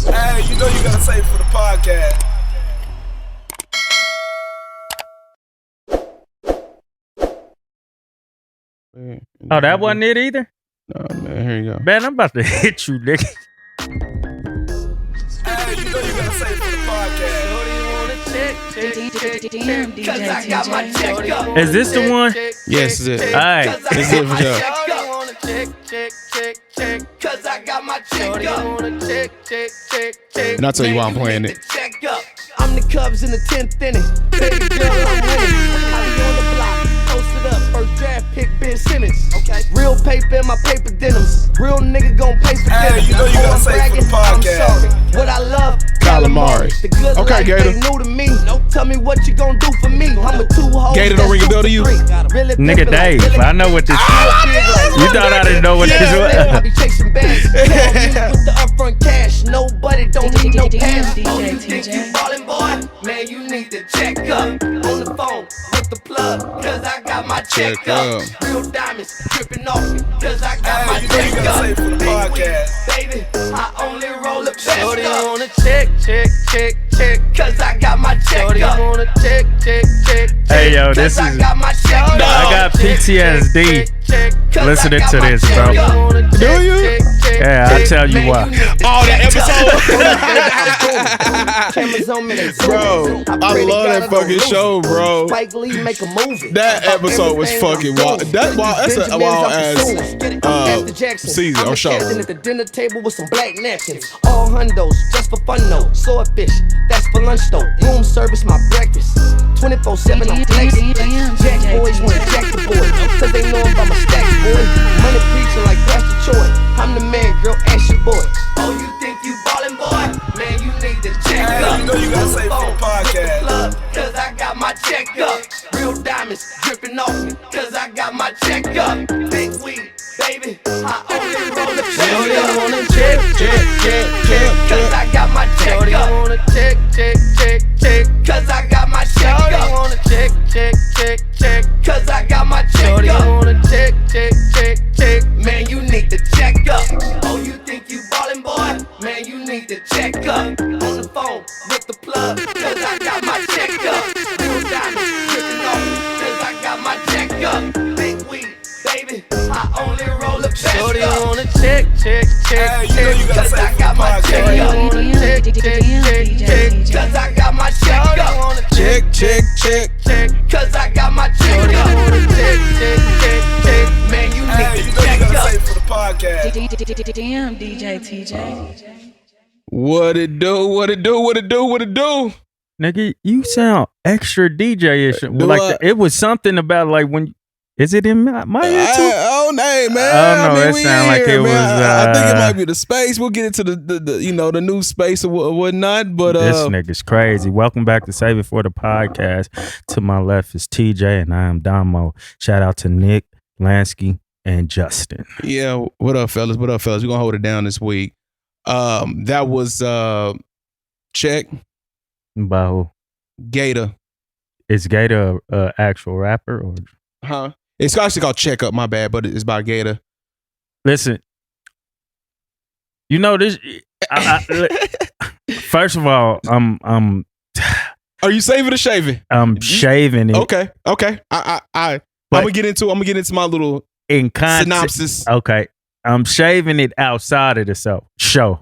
Hey, you know you gotta say it for the podcast. Oh, that wasn't it either? No, man, here you go. Man, I'm about to hit you, nigga. Hey, you know you gotta say it for the podcast. Damn, DJ. Is this the one? Yes, it's it. All right. It's it for sure. And I'll tell you why I'm playing it. I'm the Cubs in the 10th inning. Baby girl, I'm winning. I be on the block, posted up. First draft pick, Ben Simmons. Okay. Real paper in my paper denims. Real nigga gon' pay for Hey, dinners. you know you gotta say it for the I'm podcast. sorry. What I love, Calamari. The good Okay, life GaTa. ain't new to me. Tell me what you gon' do for me. I'm a two-hole. GaTa don't ring a bell to you? Really Nigga Dave, I know what this is. You thought I didn't know what this I was? be chasing bags. Call me with the upfront cash. Nobody don't need no pass. DJ Oh, you think you ballin', boy? Man, you need to check up. On the phone with the plug, cause I got my check up. Real diamonds dripping off me, cause I got my Hey, you know you check gotta say it for the up. podcast. Baby, I only roll a best up. Wanna check, cause I got my check up. Wanna check, Hey, yo, this cause I is. got my check up. I got PTSD listening to this, bro. Do you? Yeah, I'll tell you why. Oh, that episode. Bro, I love that fucking show, bro. Spike Lee make a movie. That episode was fucking wild. That's a wild ass season or show. At the dinner table with some black napkins. All hundos, just for fun though. Swordfish, that's for lunch though. Room service, my breakfast. 24/7, I'm flexing. Jack boys wanna jack the boys, cause they know I'm by my stacks, boy. Money preaching like Pastor Troy. I'm the man, girl, ask your boy. Oh, you think you ballin', boy? Man, you need to check Hey, up. you know you gotta say it for the podcast. Cause I got my check up. Real diamonds dripping off me, cause I got my check up. Big weed, baby, I only roll the check up. Wanna check, cause I got my check up. Wanna check, cause I got my check up. Wanna check, cause I got my check up. Wanna check, man, you need to check up. Oh, you think you ballin', boy? Man, you need to check up. On the phone with the plug, cause I got my check up. Real diamonds dripping off me, cause I got my check up. Big weed, baby, I only roll a best up. Wanna check, Hey, you know you gotta cause say I it for got the my check podcast. up. Wanna cause I got my check up. Wanna Check. cause I got my check up. Wanna check, man, you Hey, need you to know you check gotta up. say it for the podcast. Damn, DJ TJ. What it do? Nigga, you sound extra DJ-ish. Do Like I? it was something about like when. Is it in my ear too? Hey, man. I don't know, it we sound in like here, it man. was, I think it might be the space. We'll get into the new space or whatnot. But This nigga's crazy. Welcome back to Save It for the Podcast. To my left is TJ and I am Domo. Shout out to Nick, Lansky, and Justin. yeah, what up, fellas? We're gonna hold it down this week. That was Check By who? GaTa. Is GaTa a actual rapper? Or Huh? It's actually called Check Up. My bad, but it's by GaTa. listen, you know this. First of all, I'm Are you saving or shaving? shaving it Okay. I'm gonna get into my little in context. synopsis. Okay, I'm shaving it outside of the show.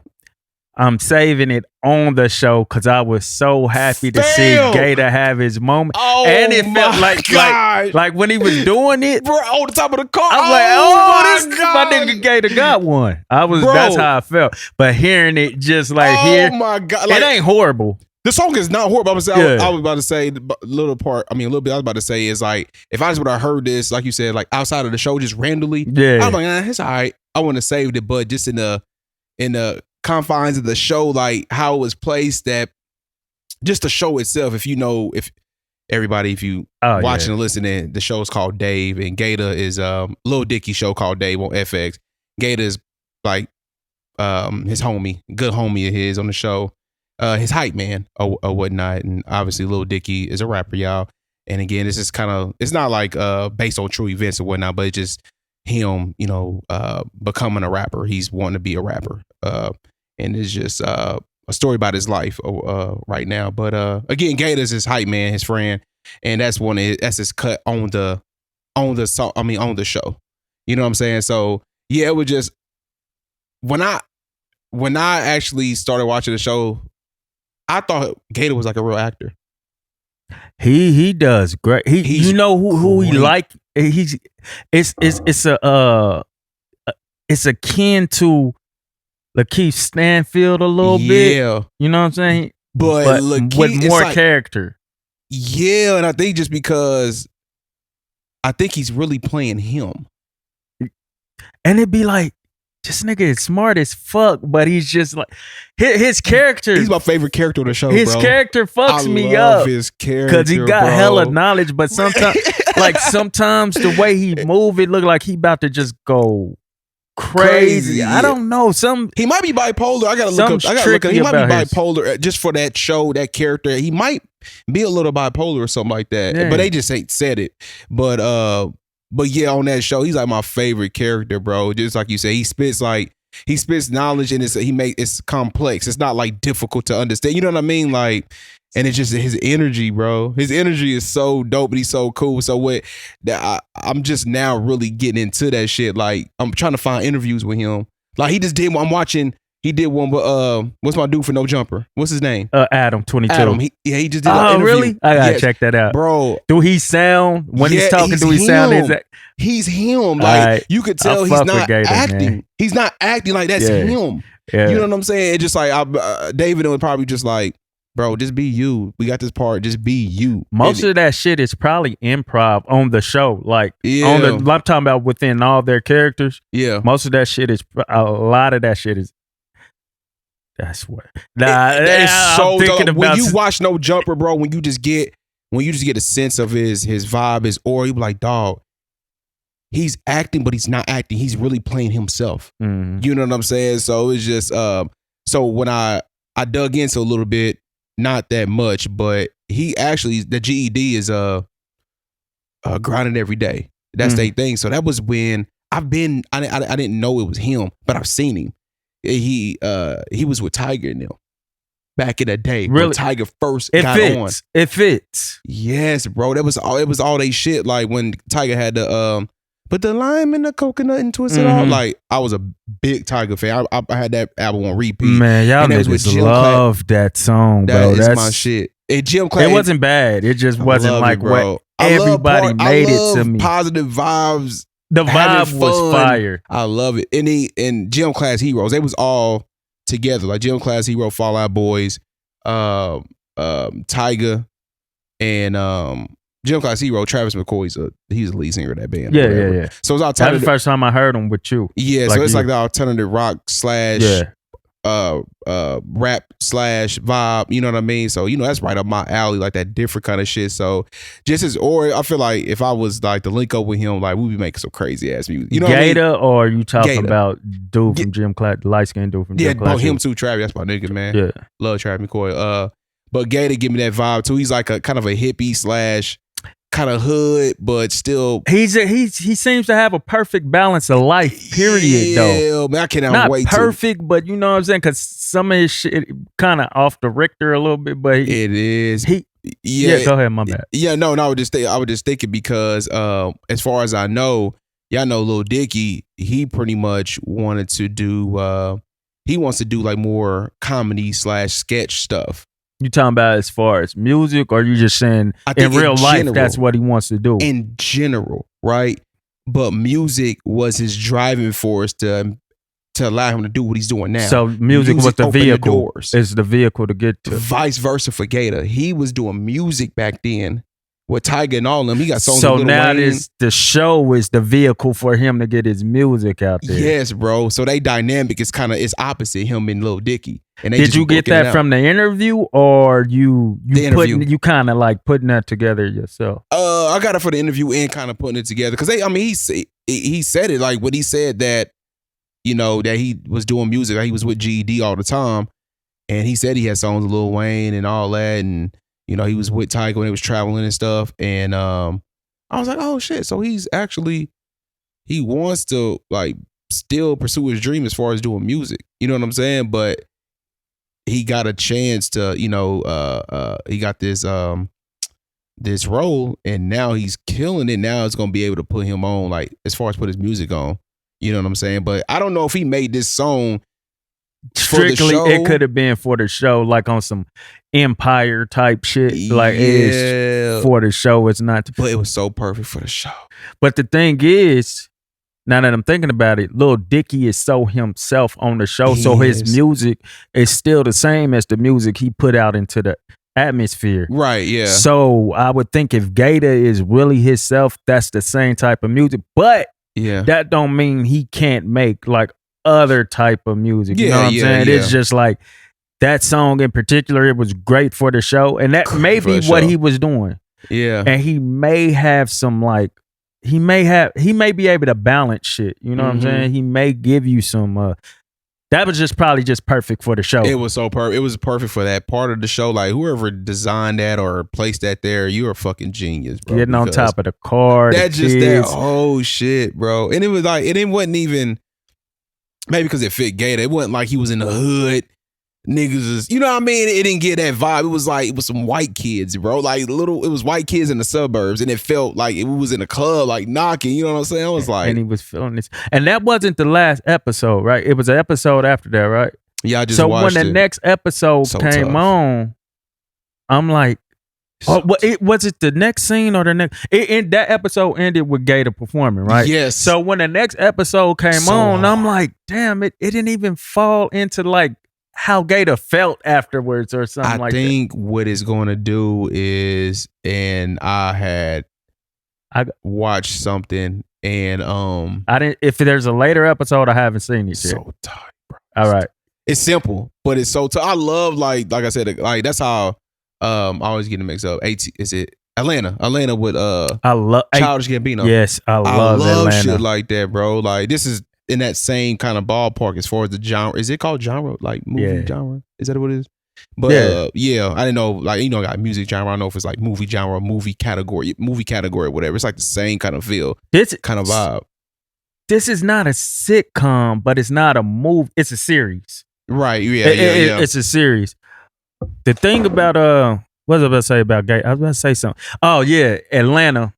I'm saving it on the show because I was so happy to see Damn. GaTa have his moment. Oh, And it felt my God. like when he was doing it, Bro, on the top of the car. I was like, oh, my nigga GaTa got one. Bro. That's how I felt. But hearing it just like here, my God. it ain't horrible. The song is not horrible. I was Yeah. about to say the little part. I mean, a little bit. I was about to say is like if I just would have heard this, like you said, like outside of the show, just randomly. Yeah. I'm like, it's all right. I want to save it, but just in the confines of the show, like how it was placed, that just the show itself. If you watching and listening, the show is called Dave, and GaTa is Lil Dicky show called Dave on FX. GaTa is like his good homie of his on the show. His hype man or whatnot, and obviously Lil Dicky is a rapper, y'all. And again, this is kind of, it's not like based on true events or whatnot, but it's just him, becoming a rapper. He's wanting to be a rapper, and it's just a story about his life right now. But again, GaTa's his hype man, his friend, and that's his cut on the show. You know what I'm saying? So yeah, it was just when I actually started watching the show, I thought GaTa was like a real actor. He does great. He's you know who he great. like. It's akin to Lakeith Stanfield a little bit. Yeah, You know what I'm saying? but with it's more like- character. Yeah, and I think just because I think he's really playing him. And it'd be like, this nigga is smart as fuck, but he's just like his character. He's my favorite character on the show, his bro. character fucks I me love up his character because he got bro. hella knowledge, but sometimes sometimes the way he move, it look like he about to just go crazy. I don't know. He might be bipolar. I gotta look up. He might be bipolar just for that show, that character. He might be a little bipolar or something like that. Yeah. But they just ain't said it. But yeah, on that show, he's like my favorite character, bro. Just like you say, he spits knowledge, and it's complex. It's not like difficult to understand. You know what I mean? Like, and it's just his energy, bro. His energy is so dope, and he's so cool. So I'm just now really getting into that shit. Like, I'm trying to find interviews with him. Like, he just did one. I'm watching. He did one, but what's my dude for No Jumper? What's his name? Adam 22. Adam. He just did an interview. Really? I gotta Yes. check that out, bro. Do he sound when he's talking? Do he sound him. exact? He's him. Like, Right. you could tell I he's fuck with not GaTa, acting. man. He's not acting like that's Yeah. him. Yeah. You know what I'm saying? It's just like David was probably just like, bro, just be you. We got this part. Just be you. Most of that shit is probably improv on the show. Like, Yeah. I'm talking about within all their characters. Yeah. Most of that shit is, a lot of that shit is, that's what. That is so I'm thinking dope. When about you watch No Jumper, bro, when you just get a sense of his vibe, his aura, you be like, dog, he's acting, but he's not acting. He's really playing himself. Mhm. You know what I'm saying? So it's just so when I dug into a little bit, not that much, but he actually, the GED is grinding every day. That's their thing. So that was when I didn't know it was him, but I've seen him. He was with Tiger and them back in the day. Really? When Tiger first It got fits. on. It fits. Yes, bro. It was all they shit. Like when Tiger had the put the lime in the coconut and twist it all. Like, I was a big Tiger fan. I had that album on repeat. Man, y'all And that was with niggas Jim love that song, bro. That's That's my shit. And Jim Clay. It wasn't bad. It just wasn't love like it, bro. what everybody made it to me. Positive vibes. The having vibe was fun. fire. I love it. And Gym Class Heroes, they was all together. Like Gym Class Hero, Fall Out Boys, Tyga, and Gym Class Hero, Travis McCoy's he's the lead singer of that band. Yeah, yeah, yeah. So it's That's alternative. the first time I heard him with you. Yeah, Like so it's you. like the alternative rock slash rap slash vibe, you know what I mean? So, that's right up my alley, like that different kind of shit. So I feel like if I was like to link up with him, like we'd be making some crazy ass music. You know what I mean? GaTa, or you talking GaTa. about dude from Gym Class, light skinned dude from Yeah, Gym Class? him too, Travis. That's my nigga, man. Yeah. Love Travis McCoy. But GaTa give me that vibe too. He's like a kind of a hippie slash kind of hood, but still. He seems to have a perfect balance of life, period, though. Yeah, man, I cannot Not wait perfect, but you know what I'm saying? Because some of his shit kind of off the Richter a little bit, but it is. Yeah, go ahead, my bad. Yeah, no, I was just thinking because as far as I know, y'all know Lil Dicky, he pretty much wanted to do he wants to do like more comedy slash sketch stuff. You talking about as far as music, or you just saying I think in real life general, that's what he wants to do? in general, right? But music was his driving force to allow him to do what he's doing now. So music was the opened vehicle. doors. It's the vehicle to get to. Vice versa for GaTa. He was doing music back then with Tyga and all of them. He got songs So with Lil now Wayne. the show is the vehicle for him to get his music out there. Yes, bro. So they dynamic is it's opposite him and Lil Dicky. And they Did just you get working it that out. from the interview, or you The interview. kind of like putting that together yourself? I got it for the interview and kind of putting it together because he said it like when he said that that he was doing music, like he was with GED all the time, and he said he had songs with Lil Wayne and all that, and he was with Tyga when he was traveling and stuff, and I was like, oh shit, so he wants to like still pursue his dream as far as doing music, you know what I'm saying? But he got a chance to, he got this this role, and now he's killing it. Now it's gonna be able to put him on, like, as far as put his music on. You know what I'm saying? But I don't know if he made this song strictly. For the show. It could have been for the show, like on some Empire type shit. Like it is for the show. It's not. But it was so perfect for the show. But the thing is, now that I'm thinking about it, Lil Dicky is so himself on the show, so his music is still the same as the music he put out into the atmosphere. Right, yeah. So I would think if GaTa is really himself, that's the same type of music. But that don't mean he can't make like other type of music. You know what I'm saying? It's just like that song in particular, it was great for the show. And that may be what he was doing. Yeah. And he may have some like, he may be able to balance shit. You know what I'm saying? He may give you some that was just probably just perfect for the show. It was so perfect. It was perfect for that part of the show. Like whoever designed that or placed that there, you're a fucking genius, bro. Getting on top of the car. That just that whole shit, bro. And it was like it wasn't even maybe because it fit GaTa. It wasn't like he was in the hood. Niggas is, you know what I mean? It didn't get that vibe. It was like it was some white kids, bro. Like it was white kids in the suburbs, and it felt like it was in a club, like knocking. You know what I'm saying? I was like, and he was feeling this, and that wasn't the last episode, right? It was an episode after that, right? Yeah, I just watched when the next episode came on, I'm like, was it the next scene or the next? That episode ended with GaTa performing, right? Yes. So when the next episode came on, I'm like, damn, it didn't even fall into like how GaTa felt afterwards or something like that. I think what it's going to do is, and I watched something, and I didn't. If there's a later episode, I haven't seen it yet. So tight, bro. All right, it's simple, but it's so tight. I love like I said, like that's how I always get it mixed up. Is it Atlanta? Atlanta with I love Childish Gambino. Yes, I love Atlanta. Shit like that, bro. Like this is in that same kind of ballpark as far as the genre. Is it called genre? Like movie genre? Is that what it is? But I didn't know. Like I got music genre. I don't know if it's like movie genre, movie category, whatever. It's like the same kind of feel. This kind of vibe. This is not a sitcom, but it's not a movie. It's a series. Right. Yeah. It's a series. The thing about what was I about to say about GaTa? I was about to say something. Oh yeah, Atlanta.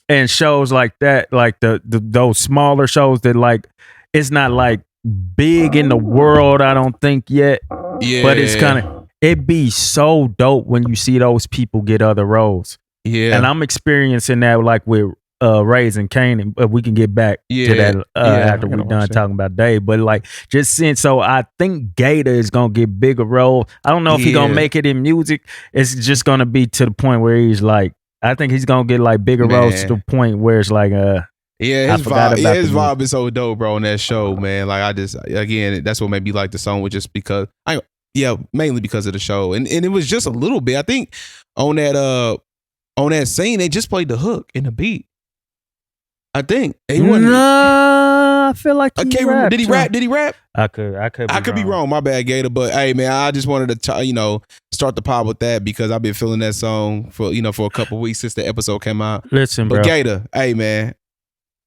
And shows like that, like those smaller shows that like it's not like big in the world, I don't think yet. Yeah. But it's kind of it be so dope when you see those people get other roles. Yeah. And I'm experiencing that like with Raising Kanan, but we can get back to that after we're done talking about Dave. But like just since I think GaTa is gonna get bigger roles. I don't know if he's gonna make it in music. It's just gonna be to the point where he's like, I think he's gonna get like bigger roles to the point where it's like his vibe is so dope, bro, on that show, man. Like I just again, that's what made me like the song, was just because mainly because of the show. And it was just a little bit. I think on that scene, they just played the hook and the beat. I think. I feel like I can't remember. Did he rap? Did he rap? I could be wrong. My bad, GaTa. But hey, man, I just wanted to start the pod with that because I've been feeling that song for a couple of weeks since the episode came out. Listen, but bro. GaTa, hey man,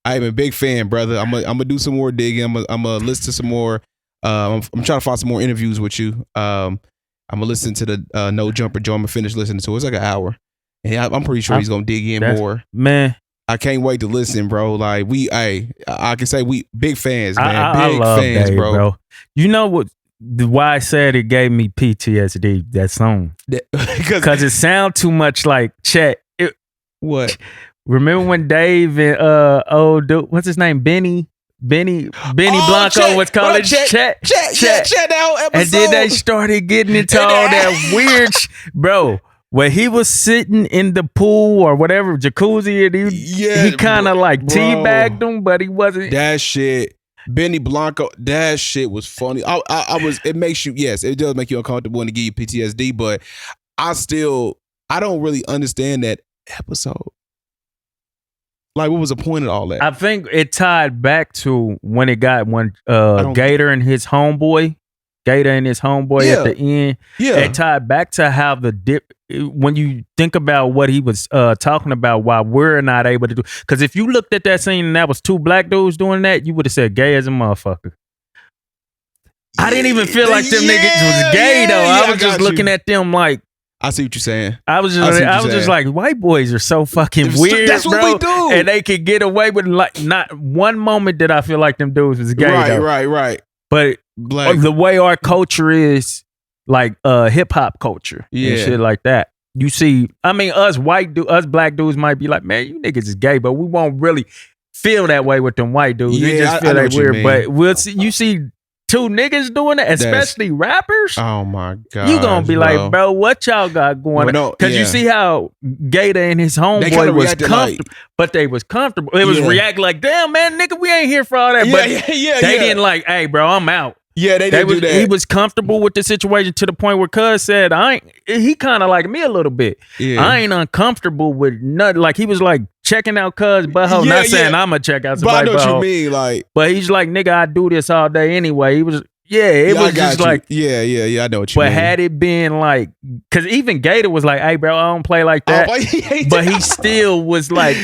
I'm a big fan, brother. I'm gonna do some more digging. I'm gonna listen to some more. I'm trying to find some more interviews with you. I'm gonna listen to the No Jumper Joe. I'm gonna finish listening to it. It's like an hour, and I'm pretty sure he's gonna dig in more. Man, I can't wait to listen, bro. Like I can say we big fans, man. I love fans, Dave, bro. You know what? Why I said it gave me PTSD, that song, because it sounds too much like Chet. What? Remember when Dave and what's his name, Benny Blanco Chet. was calling Chet. And then they started getting into all that weird, bro. Where he was sitting in the pool or whatever, jacuzzi, and he kind of like teabagged him, but he wasn't. That shit, Benny Blanco, that shit was funny. It makes you, yes, it does make you uncomfortable and to give you PTSD, but I don't really understand that episode. Like, what was the point of all that? I think it tied back to when GaTa and his homeboy at the end. Yeah. It tied back to how when you think about what he was talking about, why we're not able to do. Because if you looked at that scene and that was two black dudes doing that, you would have said gay as a motherfucker. I didn't even feel like them Yeah, niggas was gay yeah, though. yeah, I was I just got looking you. at them like I see what you're saying. I was I see what you're just saying. like, white boys are so fucking weird, That's what bro. we do. And they could get away with like not one moment did I feel like them dudes was gay though. Right. But Black. the way our culture is, like hip hop culture and Yeah. shit like that. You see, I mean, us black dudes might be like, man, you niggas is gay, but we won't really feel that way with them white dudes. We Yeah, just I feel know like what you weird. mean. But we'll see. You see two niggas doing it, especially rappers. Oh my god. You gonna be like, bro, what y'all got going Well, on? no, Because you yeah. see how GaTa and his They kinda homeboy was reacted comfortable, but they was comfortable. It was Yeah. react like, damn, man, nigga, we ain't here for all that. Yeah, but yeah, they yeah. didn't like, hey, bro, I'm out. Yeah, they didn't do that. He was comfortable with the situation to the point where Cuz said, he kind of like me a little bit. Yeah. I ain't uncomfortable with nothing. Like he was like checking out Cuz butthole. Yeah, Not saying yeah. I'm gonna check out But I somebody's know what butthole. you mean. Like, But he's like, nigga, I do this all day anyway. He was, it yeah, was I got just you. like, yeah. I know what you but mean. had it been like, because even GaTa was like, hey, bro, I don't play like that. But he still was like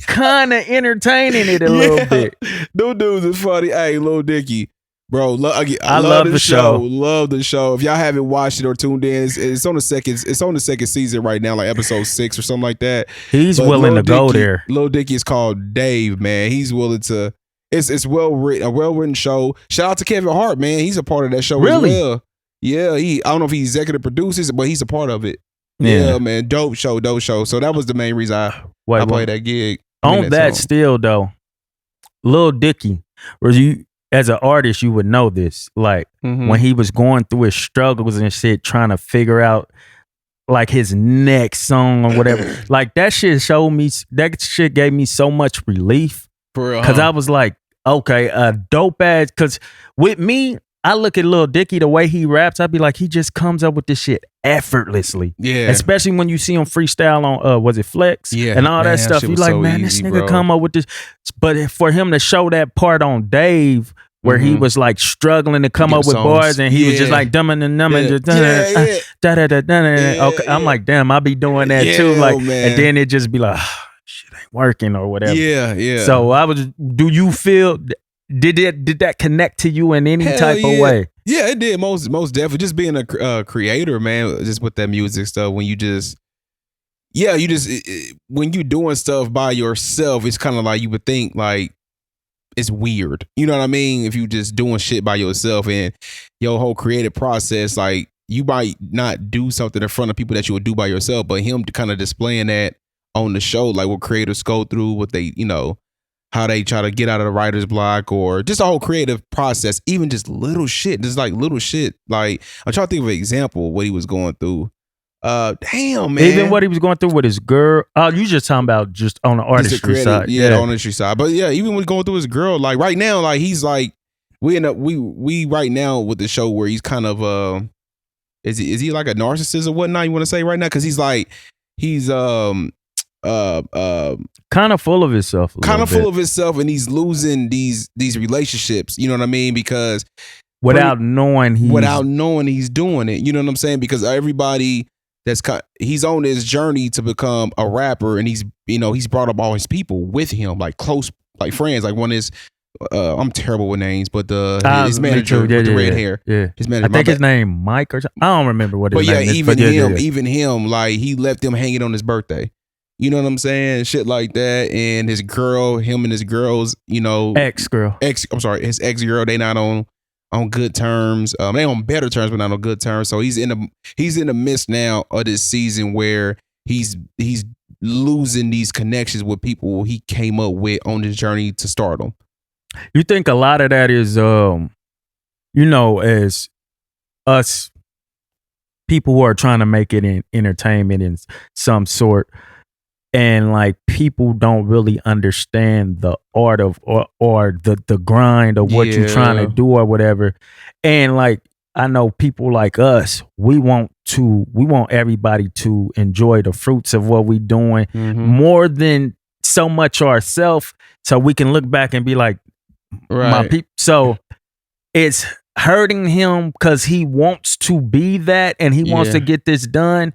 kind of entertaining it a little bit. Them dudes is funny. Hey, Lil Dicky. Bro, I love the the show. Love the show. If y'all haven't watched it or tuned in, it's on the second season right now, like episode 6 or something like that. He's But willing Lil to go Dicky- there. Lil Dicky is called Dave, man. He's willing to. It's well written, a well written show. Shout out to Kevin Hart, man. He's a part of that show Really? as well. Yeah, I don't know if he executive produces it, but he's a part of it. Yeah. Yeah, man. Dope show. So that was the main reason I played that gig. On that song. still though, Lil Dicky, where you as an artist you would know this. Like Mhm. when he was going through his struggles and shit, trying to figure out like his next song or whatever. Like that shit gave me so much relief. For real, Cause huh? I was like, okay, a dope ass. Cause with me, I look at Lil Dicky, the way he raps, I'd be like, he just comes up with this shit effortlessly. Yeah. Especially when you see him freestyle on was it Flex? Yeah, And all man, that that stuff. shit You was like, so man, this easy, nigga bro. come up with this. But for him to show that part on Dave, where he was like struggling to come Get up with songs. bars, and he was just Yeah. like dumbing and numbing, Yeah. just Yeah. da da da da. Yeah, Okay, I'm yeah. like, damn, I be doing that too. Yeah, Like, man. and then it just be like, shit ain't working or whatever. Yeah. So do you feel? Did that connect to you in any Hell type yeah. of way? Yeah, it did. Most definitely. Just being a creator, man, just with that music stuff, when you just, when you doing stuff by yourself, it's kind of like you would think like it's weird. You know what I mean? If you just doing shit by yourself and your whole creative process, like you might not do something in front of people that you would do by yourself, but him kind of displaying that on the show, like what creators go through, what they, how they try to get out of the writer's block, or just a whole creative process, even just little shit. Like I'm trying to think of an example of what he was going through. Damn, man. Even what he was going through with his girl. Oh, you just talking about just on the Just artistry creative- side. Yeah, the artistry side. But yeah, even when going through his girl, like right now, like he's like we right now with the show where he's kind of is he like a narcissist or whatnot? You want to say right now? Because he's kind of full of himself. kind of full of himself, and he's losing these relationships. You know what I mean? Because without knowing he's doing it. You know what I'm saying? Because everybody he's on this journey to become a rapper, and he's brought up all his people with him, like close, like friends. Like one is I'm terrible with names, but his manager with the red hair. Yeah. His manager. I think his name Mike or something. I don't remember what his But yeah, name is. even him, like he left them hanging on his birthday. You know what I'm saying? Shit like that. And his girl, him and his girl's, ex-girl. his ex-girl, they not on good terms. They on better terms, but not on good terms. So he's in the midst now of this season where he's losing these connections with people he came up with on this journey to stardom. You think a lot of that is, as us people who are trying to make it in entertainment in some sort, and like people don't really understand the art of or the grind of what you're trying to do or whatever. And like I know people like us, we want everybody to enjoy the fruits of what we doing more than so much ourselves, so we can look back and be like, my people. So it's hurting him because he wants to be that and he wants to get this done,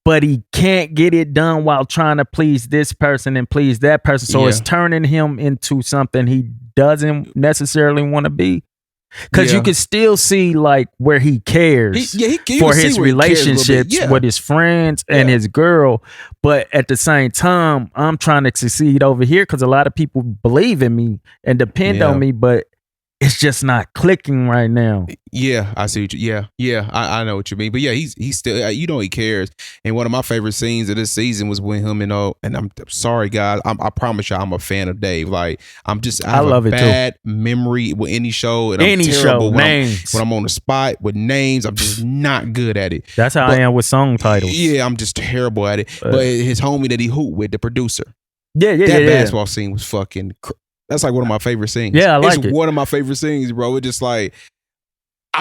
but he can't get it done while trying to please this person and please that person. So it's turning him into something he doesn't necessarily want to be. Because Yeah. you can still see like where he cares you for can see his where he cares a little bit. relationships Yeah. with his friends and Yeah. his girl. But at the same time, I'm trying to succeed over here because a lot of people believe in me and depend Yeah. on me, but it's just not clicking right now. Yeah, I see what you. Yeah, I know what you mean. But yeah, he's still. You know, he cares. And one of my favorite scenes of this season was when him and I'm sorry, guys. I promise you, I'm a fan of Dave. Like I have love a it too. bad memory with any show, and Any I'm show, terrible when names. I'm on the spot with names. I'm just not good at it. That's how I am with song titles. Yeah, I'm just terrible at it. But his homie that he hooped with, the producer, Yeah. that basketball scene was fucking. That's like one of my favorite scenes. Yeah, I like it. One of my favorite scenes, bro. It's just like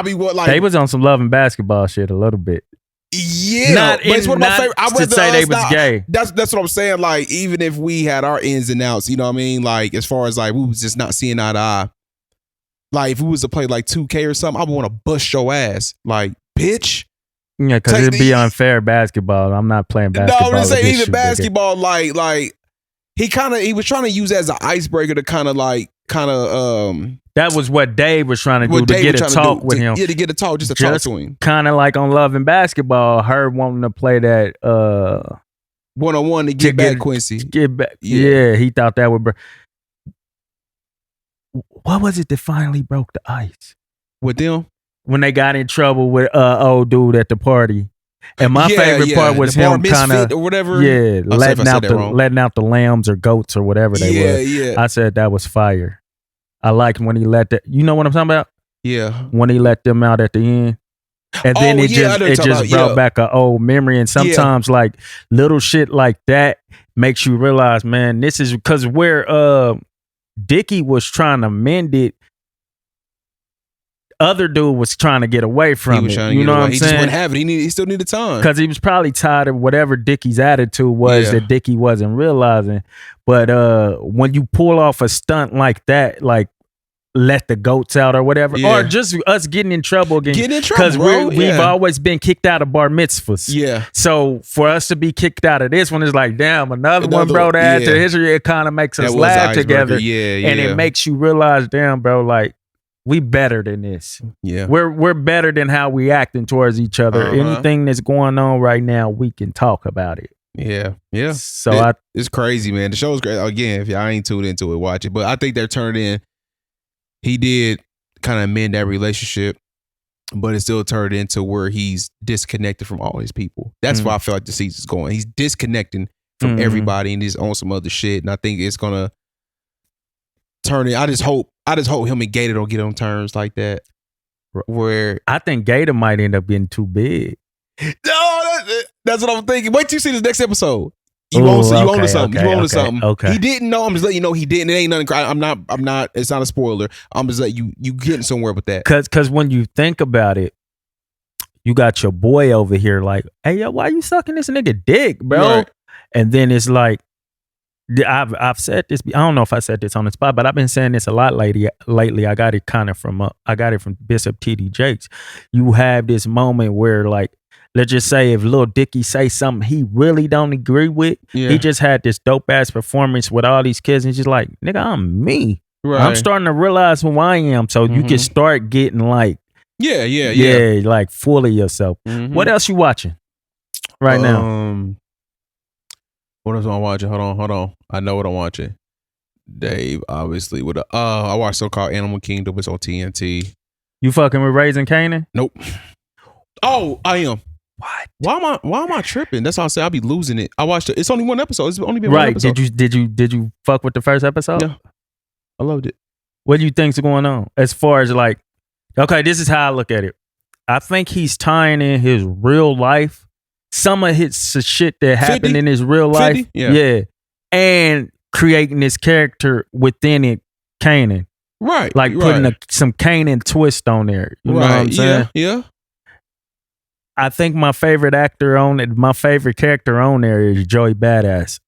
they was on some love and basketball shit a little bit. Yeah, but it's one of my favorite. I to say they was gay. That's what I'm saying. Like, even if we had our ins and outs, you know what I mean? Like, as far as like we was just not seeing eye to eye. Like, if we was to play like 2K or something, I would want to bust your ass. Like, bitch. Yeah, because it'd be unfair basketball. I'm not playing basketball. No, I'm just saying with even this basketball. Like he was trying to use it as an icebreaker to kind of that was what Dave was trying to do to get a talk with him. Yeah, to get a talk, just to talk to him. Kind of like on Love and Basketball, her wanting to play that one-on-one to get back Quincy. Get back. Yeah, he thought that would. What was it that finally broke the ice with them when they got in trouble with old dude at the party? And my favorite part was him kind of or whatever. Yeah, letting out the lambs or goats or whatever they were. Yeah. I said that was fire. I liked when he let that. You know what I'm talking about? Yeah. When he let them out at the end. And then it just brought back an old memory. And sometimes like little shit like that makes you realize, man, this is because where Dickie was trying to mend it, other dude was trying to get away from it. You know what I'm saying? He just wouldn't have it. He still needed time. Because he was probably tired of whatever Dickie's attitude was that Dickie wasn't realizing. But when you pull off a stunt like that, like let the goats out or whatever, or just us getting in trouble again. Getting in trouble, because we've always been kicked out of bar mitzvahs. Yeah. So for us to be kicked out of this one is like, damn, another one, bro, to add to history, it kind of makes us laugh together. Yeah. And it makes you realize, damn, bro, like, we better than this. Yeah. We're better than how we acting towards each other. Anything that's going on right now, we can talk about it. Yeah. Yeah. So it's crazy, man. The show's great. Again, if y'all ain't tuned into it, watch it. But I think they're turning in. He did kind of mend that relationship, but it still turned into where he's disconnected from all his people. That's why I feel like the season's going. He's disconnecting from everybody and he's on some other shit. And I think it's gonna turn it. I just hope him and GaTa don't get on terms like that. Where I think GaTa might end up getting too big. No, that's what I'm thinking. Wait till you see this next episode. You own something. Okay. He didn't know. I'm just letting you know he didn't. It ain't nothing. I'm not. It's not a spoiler. I'm just letting you getting somewhere with that. Cause when you think about it, you got your boy over here like, hey yo, why you sucking this nigga dick, bro? Right. And then it's like, I've said this. I don't know if I said this on the spot, but I've been saying this a lot lately. I got it kind of from Bishop T.D. Jakes. You have this moment where like, let's just say if Lil Dicky say something he really don't agree with, he just had this dope ass performance with all these kids, and he's just like, nigga, I'm me. Right. I'm starting to realize who I am, so you can start getting like, like full of yourself. What else you watching right now? What else am I watching? Hold on. I know what I'm watching. Dave, obviously, with I watched so-called Animal Kingdom. It's on TNT. You fucking with Raising Kanan? Nope. Oh, I am. What? Why am I tripping? That's how I say I'll be losing it. I watched it. It's only one episode. It's only been one episode. Did you fuck with the first episode? Yeah. I loved it. What do you think's going on? As far as like, okay, this is how I look at it. I think he's tying in his real life, some of his shit that happened in his real life. 50? Yeah. And creating this character within it, Kanan. Right. Like putting some Kanan twist on there. You know what I'm saying? Yeah. I think my favorite character on there is Joey Badass.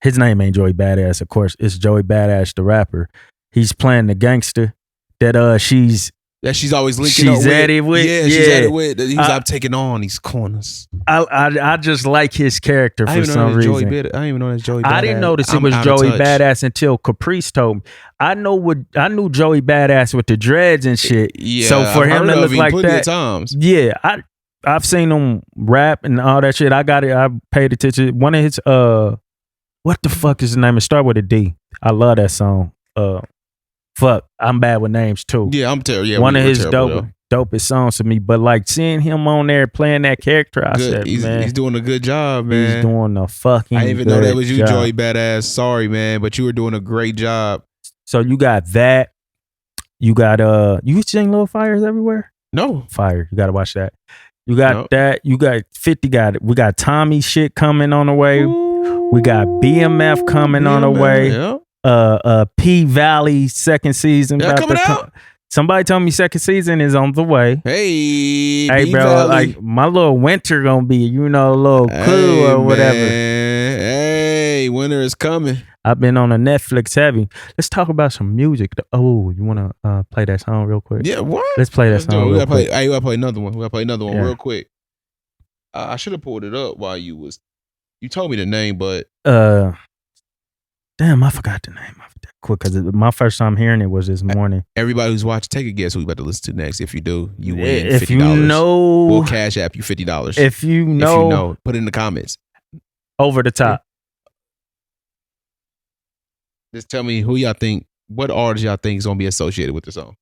His name ain't Joey Badass, of course. It's Joey Badass, the rapper. He's playing the gangster that she's That she's always linking She's up at it with. Yeah, she's at it with. He's I'm taking on these corners. I just like his character for some reason. I didn't even know that's Joey Badass. I didn't notice it was Joey Badass until Caprice told me. I knew Joey Badass with the dreads and shit. Yeah, so for him to look like that, times. Yeah, I've seen him rap and all that shit. I paid attention. One of his what the fuck is his name? It start with a D. I love that song. Fuck, I'm bad with names too. Yeah, I'm terrible. Yeah, one of his dopest songs to me. But like seeing him on there playing that character, I said, man, he's doing a good job, man. He's doing a fucking. I didn't even know that was you, job. Joey Badass. Sorry, man, but you were doing a great job. So you got that. You got you sing Little Fires Everywhere? No, Fire. You got to watch that. You got that. You got 50. We got Tommy shit coming on the way. Ooh, we got BMF coming on the way. Yeah. P Valley second season coming out. Somebody told me second season is on the way. Hey bro, Valley. like my little winter gonna be, a little cool or whatever. Man. Hey, winter is coming. I've been on a Netflix heavy. Let's talk about some music. Oh, you wanna play that song real quick? Yeah, what? Let's play that song. We real quick. we gotta play another one. Real quick. I should have pulled it up while you told me the name, but damn, I forgot the name of it quick because my first time hearing it was this morning. Everybody who's watching, take a guess who we about to listen to next. If you do, you win $50. If you know, we'll cash app you $50. If you know, put it in the comments. Over the top. Just tell me who y'all think, what artist y'all think is gonna be associated with the song.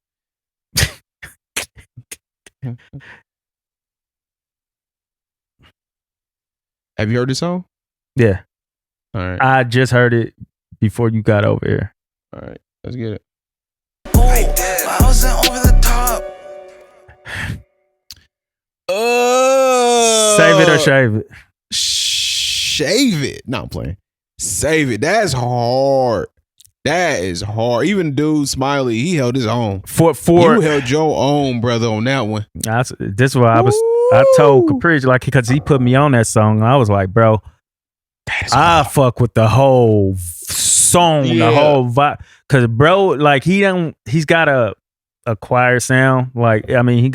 Have you heard the song? Yeah. All right. I just heard it before you got over here. All right, let's get it. I wasn't over the top. Save it or shave it. Shave it. No, I'm playing. Save it. That's hard. That is hard. Even dude Smiley, he held his own. You held your own, brother, on that one. This is what I told Caprice, like, because he put me on that song. I was like, bro, I fuck with the whole song, the whole vibe. Cause bro, like he's got a choir sound. Like, I mean,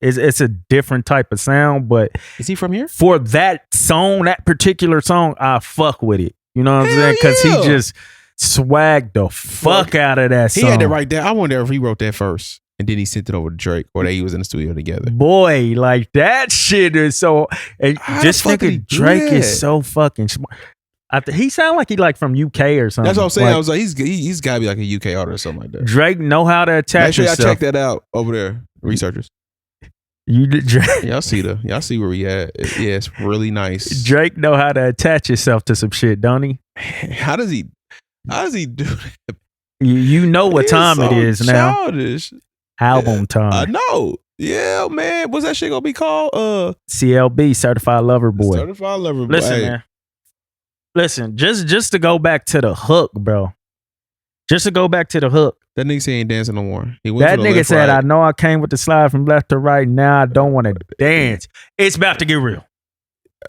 it's a different type of sound, but is he from here? For that song, that particular song, I fuck with it. You know what I'm saying? Cause he just swagged the fuck out of that song. He had to write that. I wonder if he wrote that first and then he sent it over to Drake, or he was in the studio together. Boy, like that shit is so. And this nigga Drake is so fucking smart. He sound like he like from UK or something. That's what I'm saying. Like, I was like, he's got to be like a UK artist or something like that. Drake know how to attach. Make sure y'all check that out over there, researchers. You did Drake. Y'all see where we at. Yeah, it's really nice. Drake know how to attach himself to some shit, don't he? How does he do that? You know what time it is now. Childish. Album time. I know. Yeah, man. What's that shit gonna be called? CLB, Certified Lover Boy. Certified Lover Boy. Listen, man. Listen, just to go back to the hook, bro. Just to go back to the hook. That nigga say ain't dancing no more. That nigga said, I know I came with the slide from left to right. Now I don't want to dance. It's about to get real.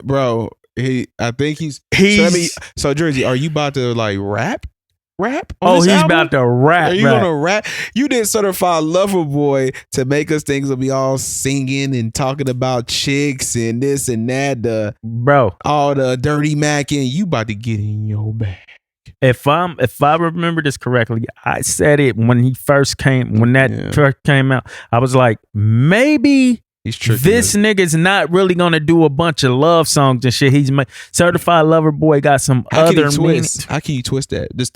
Bro, I think he's so Jersey, are you about to like rap? He's about to rap. Are you gonna rap? You did Certified Lover Boy to make us things will be all singing and talking about chicks and this and that. All the dirty Mac, and you about to get in your bag. If I remember this correctly, I said it when he first came, when that track came out. I was like, maybe this nigga's not really gonna do a bunch of love songs and shit. He's Certified Lover Boy got some other meanings. How can you twist that? This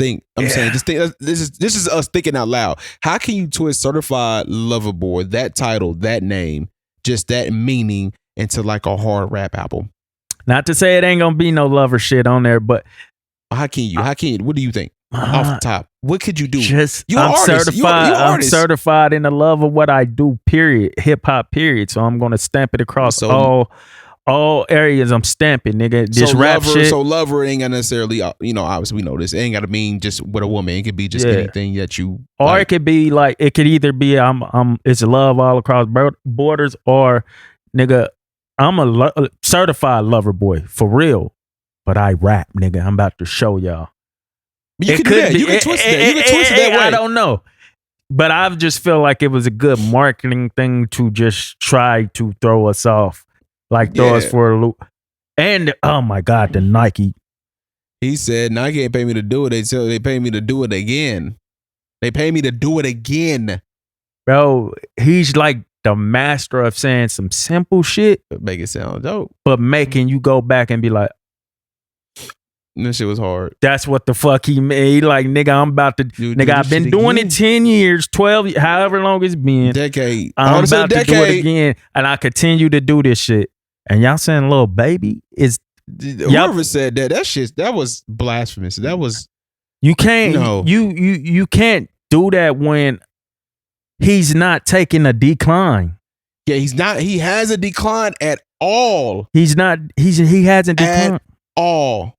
is us thinking out loud. How can you twist Certified Lover Boy, that title, that name, just that meaning into like a hard rap album? Not to say it ain't gonna be no lover shit on there, but how can you? What do you think? Off the top, what could you do? I'm certified. I'm certified in the love of what I do. Period. Hip hop. Period. So I'm gonna stamp it across all areas. I'm stamping, nigga. This rap shit. So lover ain't gonna necessarily, obviously we know this. It ain't gotta mean just with a woman. It could be just anything that you. Or like. It could be like it could either be it's love all across borders, or nigga, I'm a certified lover boy for real. But I rap, nigga. I'm about to show y'all. You can do that. You can twist that. You can twist it that way. I don't know. But I just feel like it was a good marketing thing to just try to throw us off, like throw us for a loop. And oh my God, the Nike. He said Nike ain't pay me to do it. They pay me to do it again. They pay me to do it again. Bro, he's like the master of saying some simple shit, Make it sound dope. but making you go back and be like, This shit was hard. that's what the fuck he made. Like, nigga, I'm about to, You nigga, do I've this been shit doing again. it 10 years, 12, however long it's been. Decade. I'm Honestly, about to do it again, and I continue to do this shit. And y'all saying little baby is Whoever said that shit, that was blasphemous. That was you can't No. you can't do that when he's not taking a decline. he's not. He has a decline at all. He hasn't declined. At all.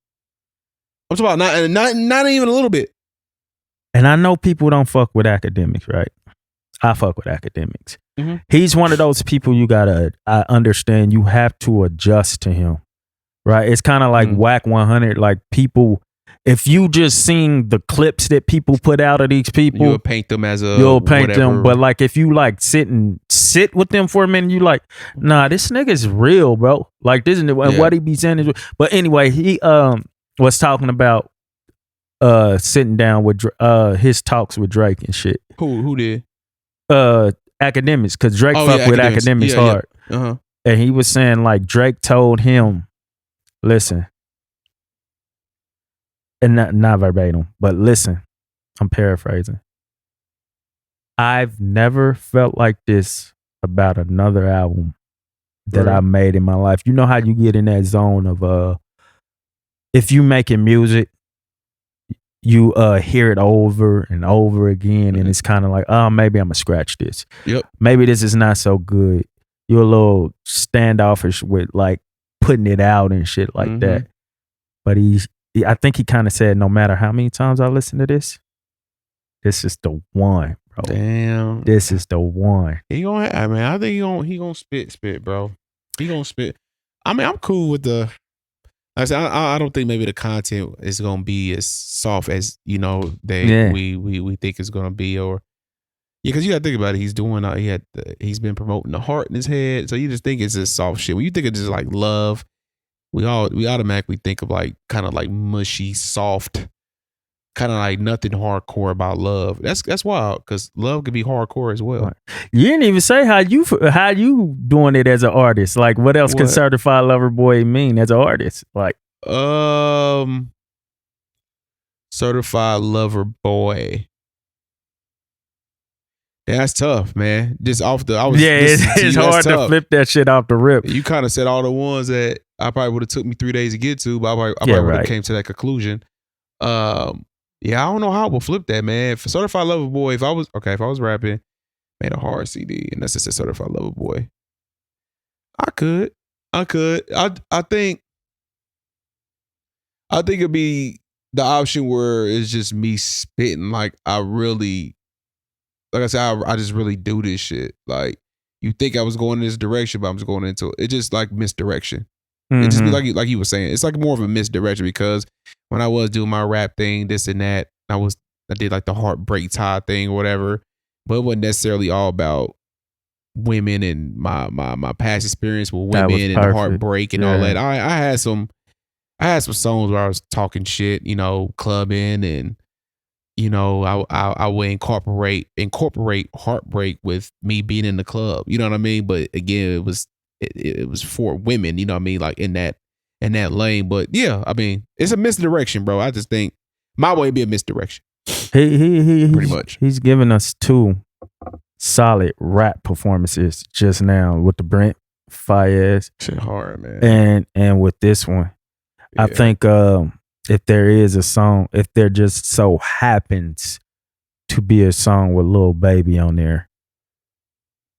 I'm talking about not even a little bit. And I know people don't fuck with academics, right? I fuck with academics. Mhm. He's one of those people you gotta understand. You have to adjust to him, right? It's kind of like Whack 100. Like people, if you just seen the clips that people put out of these people, You'll paint them as a you'll paint whatever. them. But like if you like sit with them for a minute, you like, nah, this nigga's real, bro. Like this is what he be saying is. But anyway, he was talking about sitting down with his talks with Drake and shit. Who did? Academics, because Drake fuck with academics hard. Yeah. Uh-huh. And he was saying like Drake told him, listen, and not verbatim, but listen, I'm paraphrasing. I've never felt like this about another album that I made in my life. You know how you get in that zone of if you making music, you hear it over and over again, and it's kind of like, oh, maybe I'm gonna scratch this. Yep. Maybe this is not so good. You're a little standoffish with like putting it out and shit like that. But I think he kind of said, no matter how many times I listen to this is the one, bro. Damn. This is the one. He gonna have, man. I think he gonna spit, bro. He gonna spit. I mean, I'm cool with the. I said, I don't think maybe the content is gonna be as soft as we think it's gonna be, or because you gotta think about it. He's doing he's been promoting the heart in his head, so you just think it's just soft shit. When you think of just like love, we automatically think of like kind of like mushy, soft, kind of like nothing hardcore about love. That's wild because love could be hardcore as well. Right. You didn't even say how you doing it as an artist. Like what else can Certified Lover Boy mean as an artist? Like Certified Lover Boy. That's tough, man. Just off the it's hard to flip that shit off the rip. You kind of said all the ones that I probably would have took me 3 days to get to, but I probably would have came to that conclusion. Yeah, I don't know how we'll flip that, man. For Certified Lover Boy, if I was rapping, made a hard CD, and that's just a Certified Lover Boy. I could. I think it'd be the option where it's just me spitting. Like I said, I just really do this shit. Like you think I was going in this direction, but I'm just going into it. Just like misdirection. It just be like you were saying. It's like more of a misdirection because when I was doing my rap thing, this and that, I did like the heartbreak tie thing or whatever, but it wasn't necessarily all about women and my past experience with women and the heartbreak and all that. I had some songs where I was talking shit, clubbing, and I would incorporate heartbreak with me being in the club. You know what I mean? But again, it was for women. You know what I mean? Like in that lane. But yeah, I mean, it's a misdirection, bro. I just think my way be a misdirection. He pretty much. He's given us 2 solid rap performances just now with the Brent Fayez. Shit hard, man. And with this one. Yeah. I think if there is a song, if there just so happens to be a song with Lil Baby on there,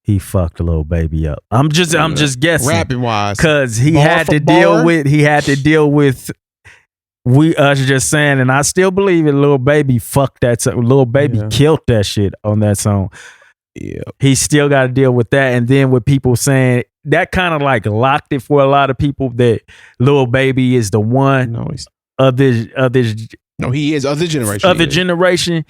he fucked Lil Baby up. I'm just guessing, rapping wise, because he had to deal with us just saying, and I still believe it. Lil Baby fucked that song. Lil Baby killed that shit on that song. Yeah, he still got to deal with that, and then with people saying that kind of like locked it for a lot of people that Lil Baby is the one. No, he's of this. No, he is other generation. Other generation,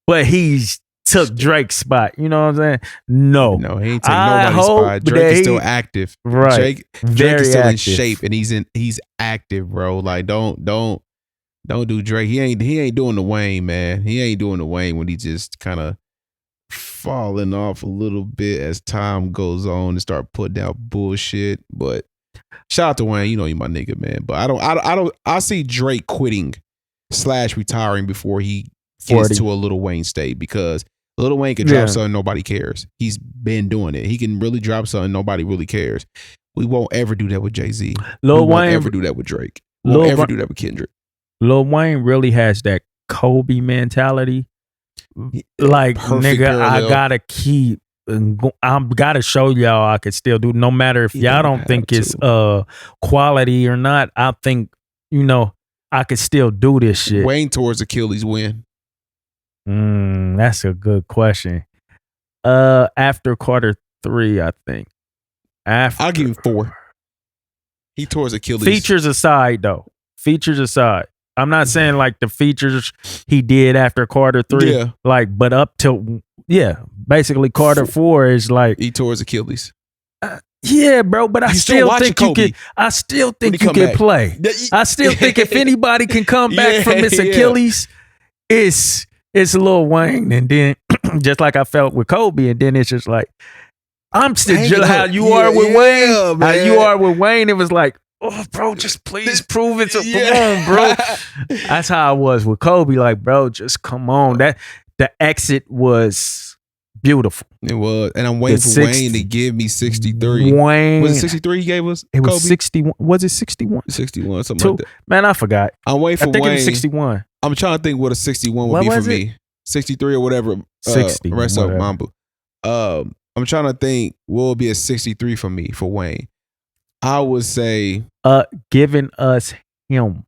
but he's took Drake's spot. You know what I'm saying? No. No, he ain't taking I nobody's hope spot. Drake that is still he- active. Right. Drake Very is still active. in shape, and he's active, bro. Like don't do Drake. He ain't doing the Wayne, man. He ain't doing the Wayne when he just kind of falling off a little bit as time goes on and start putting out bullshit. But shout out to Wayne, you know you my nigga, man. But I see Drake quitting / retiring before he gets 40. to a Lil Wayne state, because Lil Wayne can drop something nobody cares. He's been doing it. He can really drop something nobody really cares. We won't ever do that with Jay-Z. Lil We won't Wayne ever do that with Drake. We won't ever do that with Kendrick. Lil Wayne really has that Kobe mentality. Like, Perfect nigga, parallel. I gotta keep. I gotta show y'all I could still do. No matter if You y'all don't don't think have it's quality or not. I think I could still do this shit. Wayne towards Achilles win. That's a good question. After quarter 3, I think. I'll give him 4. He towards Achilles. Features aside, though. Features aside. I'm not saying like the features he did after quarter 3. Yeah. Like, but up till basically quarter 4 is like He towards Achilles. yeah, bro. But I You still still watching think you Kobe? can. I still When think he you come can back. play. I still think if anybody can come back from this Yeah. Achilles, it's Lil Wayne. And then just like I felt with Kobe, and then it's just like I'm still Hang just it how up. you Yeah, are with yeah, Wayne. How man. you are with Wayne. It was like, oh, bro, just please prove it. Come on, bro. That's how I was with Kobe. Like, bro, just come on. That the exit was beautiful. It was. And I'm waiting The for 60 Wayne to give me 63. Wayne. Was it 63 he gave us? It was Kobe? 61. Was it 61? 61, something like that. Man, I forgot. I'm waiting for I think Wayne. it was 61. I'm trying to think what a 61 would What be for was it? me. 63 or whatever. 60, Rest of whatever. Mamba. I'm trying to think what would be a 63 for me, for Wayne. I would say, Giving us him.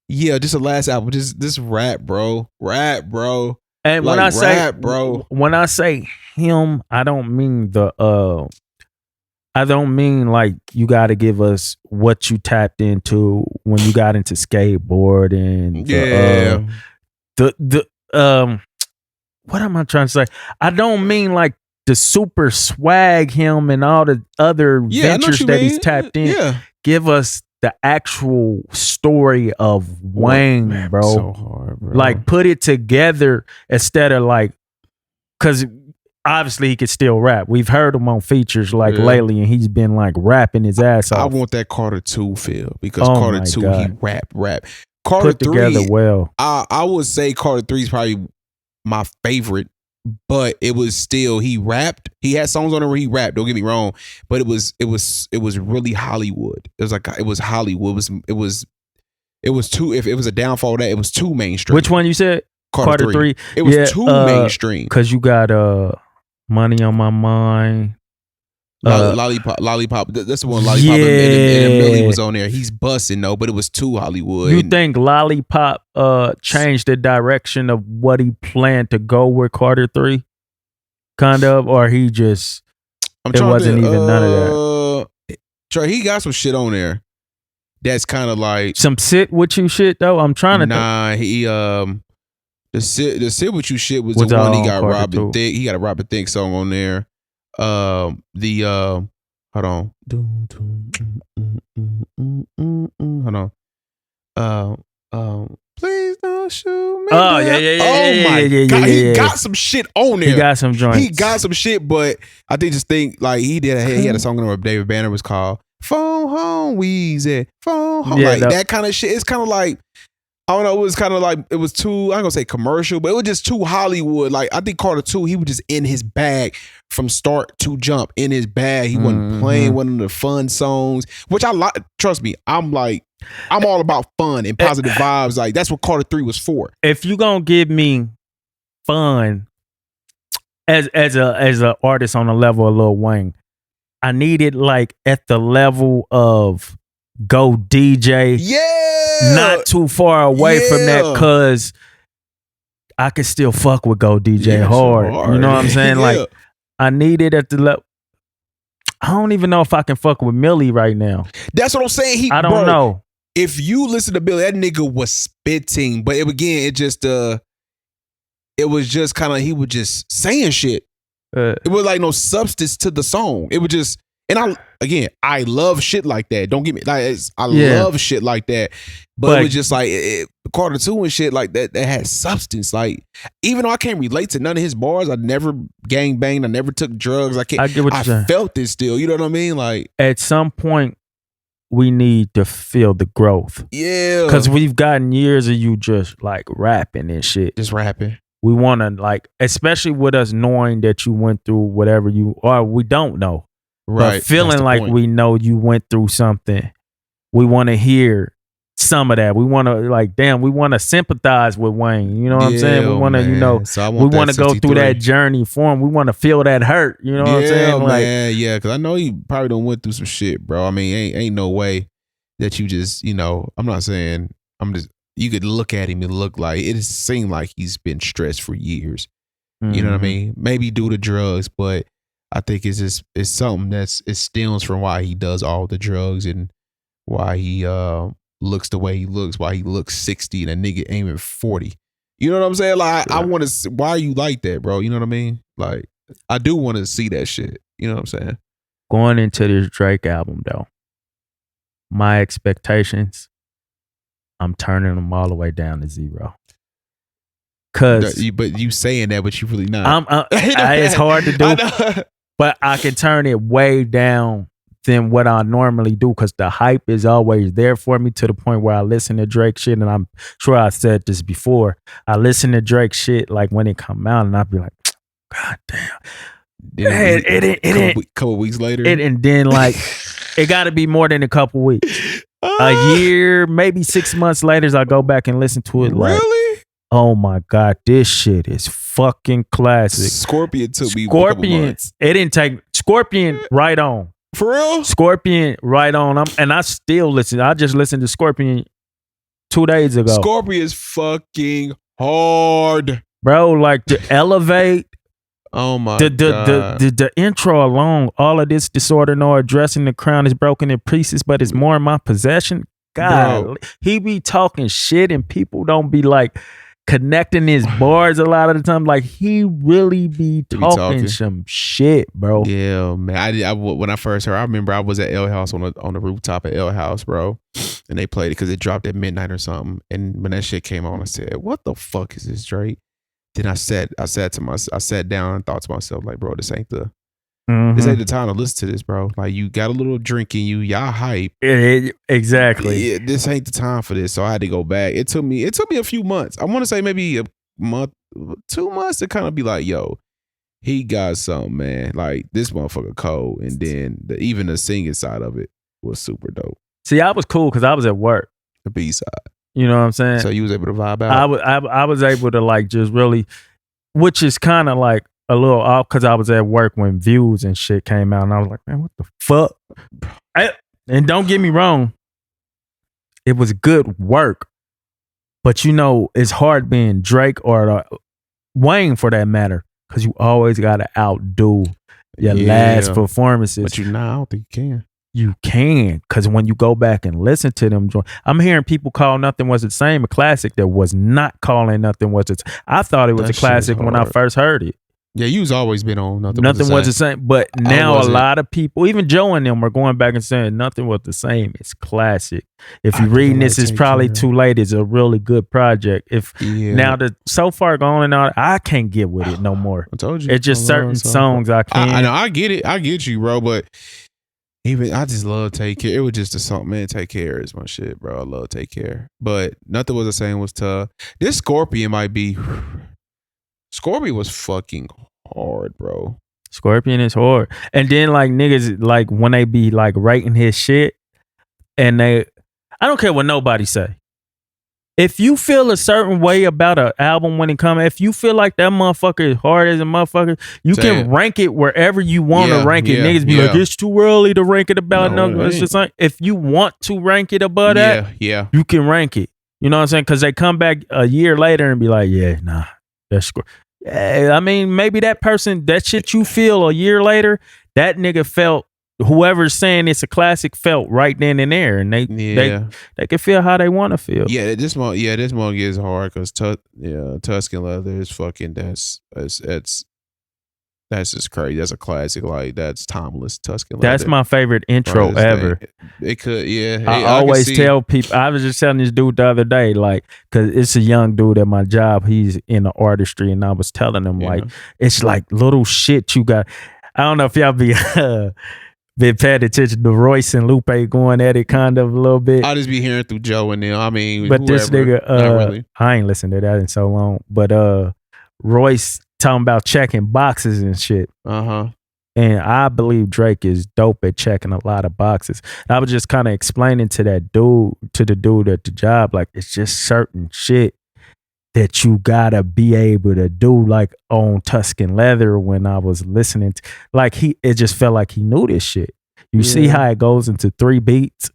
yeah, just the last album. Just this rap, bro. Rap, bro. And Like when I say rap, bro. when I say him, I don't mean I don't mean like you got to give us what you tapped into when you got into skateboarding. Yeah. What am I trying to say? I don't mean like the super swag him and all the other Yeah, I know what ventures you that he's mean. tapped in. Yeah. Give us the actual story of Wayne, Man, bro. So hard, bro. Like put it together instead of like, because obviously he could still rap. We've heard him on features like Yeah. lately, and he's been like rapping his ass I off. want that Carter 2 feel, because Oh Carter my 2 God. he rap. Carter Put together 3, well. I would say Carter 3 is probably my favorite, but it was still, he rapped. He had songs on there where he rapped. Don't get me wrong, but it was really Hollywood. It was like it was Hollywood. It was too. If it was a downfall of that, it was too mainstream. Which one you said? Carter 3. It was too mainstream. Because you got Money on My Mind. Lollipop. That's the one. Lollipop and Millie was on there. He's busting though, but it was too Hollywood. You think Lollipop changed the direction of what he planned to go with Carter 3? Kind of, or he just it wasn't even none of that. Trey, he got some shit on there that's kind of like Some sit with you shit though. I'm trying to think. nah. He the sit with you shit was Was the one he all got Carter Robin 2. Thicke. He got a Robin Thicke song on there. Hold on. Hold on. Please don't shoot me. Oh, down. yeah, yeah, yeah, Oh yeah, my yeah, God. yeah, He yeah. got some shit on there. He got some joints. He got some shit, but I think like he had a song on there where David Banner was called Phone Home Weezy. Phone Home. Yeah, like that kind of shit. It's kind of like, I don't know, it was kind of like, it was too, I ain't gonna say commercial, but it was just too Hollywood. Like, I think Carter 2, he was just in his bag from start to jump, in his bag. He wasn't playing one of the fun songs, which I like. Trust me, I'm all about fun and positive vibes. Like, that's what Carter 3 was for. If you gonna give me fun as a artist on the level of Lil Wayne, I need it like at the level of Go DJ. Yeah. Not too far away from that, Yeah. cause I could still fuck with Go DJ Yeah, hard. sure. You know what I'm saying? Yeah. Like I need it at the level. I don't even know if I can fuck with Millie right now. That's what I'm saying. I don't know. If you listen to Billy, that nigga was spitting, but it just it was just kind of, he was just saying shit. It was like no substance to the song. It was just, and I love shit like that. Don't get me, like, I love shit like that. But it was just like Carter 2 and shit like that had substance. Like, even though I can't relate to none of his bars, I never gang banged, I never took drugs. I get what you're saying. Felt this still. You know what I mean? Like, at some point, we need to feel the growth. Yeah. Because we've gotten years of you just like rapping and shit. Just rapping. We want to, like, especially with us knowing that you went through whatever or we don't know. Right. But feeling like we know you went through something. We want to hear some of that. We want to, like, damn, we want to sympathize with Wayne. You know what I'm saying? We want to, you know, we want to go through that journey for him. We want to feel that hurt. You know what I'm saying? Like, man, because I know he probably done went through some shit, bro. I mean, ain't no way that you just, you know, you could look at him and look like, it seemed like he's been stressed for years. Mm-hmm. You know what I mean? Maybe due to drugs, but I think it's something it stems from why he does all the drugs and why he looks the way he looks, why he looks 60 and a nigga aiming 40. You know what I'm saying? Like, I want to, why are you like that, bro? You know what I mean? Like, I do want to see that shit. You know what I'm saying? Going into this Drake album, though, my expectations, I'm turning them all the way down to 0. But you saying that, but you really not. It's hard to do, but I can turn it way down than what I normally do because the hype is always there for me to the point where I listen to Drake shit, and I'm sure I said this before. I listen to Drake shit like when it come out, and I'll be like, God damn. Couple weeks later, and then like it got to be more than a couple weeks. A year, maybe 6 months later, I go back and listen to it. Like, really? Oh my God, this shit is fucking classic. Scorpion took me a couple months. It didn't take Scorpion right on. For real? Scorpion right on. And I still listen. I just listened to Scorpion 2 days ago. Scorpion is fucking hard, bro. Like to elevate. Oh my God. The intro alone, all of this disorder, no addressing the crown is broken in pieces, but it's more in my possession. God, bro. He be talking shit and people don't be like connecting his bars a lot of the time. Like he really be talking some shit, bro. Yeah, man. I when I first heard, I remember I was at L House on the rooftop at L House, bro, and they played it because it dropped at midnight or something. And when that shit came on, I said, "What the fuck is this, Drake?" Then I sat down and thought to myself, like, bro, this ain't the time to listen to this, bro. Like, you got a little drink in you, y'all hype. Exactly. Yeah, this ain't the time for this. So I had to go back. It took me a few months. I want to say maybe a month, 2 months to kind of be like, yo, he got something, man. Like, this motherfucker cold. And then even the singing side of it was super dope. See, I was cool because I was at work. The B side. You know what I'm saying? So you was able to vibe out? I was able to like just really, which is kind of like a little off because I was at work when Views and shit came out and I was like, man, what the fuck? And don't get me wrong, it was good work. But you know, it's hard being Drake or Wayne for that matter because you always got to outdo your last performances. But I don't think you can. You can, because when you go back and listen to them, I'm hearing people call Nothing Was the Same a classic that was not calling Nothing Was the Same. I thought it was a classic when I first heard it. Yeah, you's always been on Nothing Was the Same. But now a lot of people, even Joe and them, are going back and saying Nothing Was the Same. It's classic. If you're reading this, it's probably too late. It's a really good project. Now so far gone and all, I can't get with it no more. I told you. It's just certain songs I can't. I know, I get it. I get you, bro, but I just love Take Care. It was just a song, man. Take Care is my shit, bro. I love Take Care. But Nothing Was the Same was tough. This Scorpion might be. Scorpion was fucking hard, bro. Scorpion is hard. And then like niggas, like when they be like writing his shit, and I don't care what nobody say. If you feel a certain way about an album when it comes, if you feel like that motherfucker is hard as a motherfucker, you can rank it wherever you want to rank it. Niggas be like, it's too early to rank it about nothing. It's just like, if you want to rank it above that, you can rank it. You know what I'm saying? Because they come back a year later and be like, yeah, nah, that's I mean, maybe that person, that shit you feel a year later, that nigga felt whoever's saying it's a classic felt right then and there, and they can feel how they want to feel. Yeah, this one gets hard because Tuscan Leather is fucking that's just crazy. That's a classic. Like that's timeless. Tuscan Leather. That's my favorite intro ever. It could, yeah. I always tell people. I was just telling this dude the other day, like, because it's a young dude at my job. He's in the artistry, and I was telling him like, it's like little shit you got. I don't know if y'all be been paying attention to Royce and Lupe going at it kind of a little bit. I just be hearing through Joe and them. I mean, but whoever, this nigga, not really. I ain't listened to that in so long. But Royce talking about checking boxes and shit. And I believe Drake is dope at checking a lot of boxes. I was just kind of explaining to the dude at the job, like it's just certain shit that you gotta be able to do, like on Tuscan Leather. When I was listening to, like it just felt like he knew this shit. You see how it goes into 3 beats,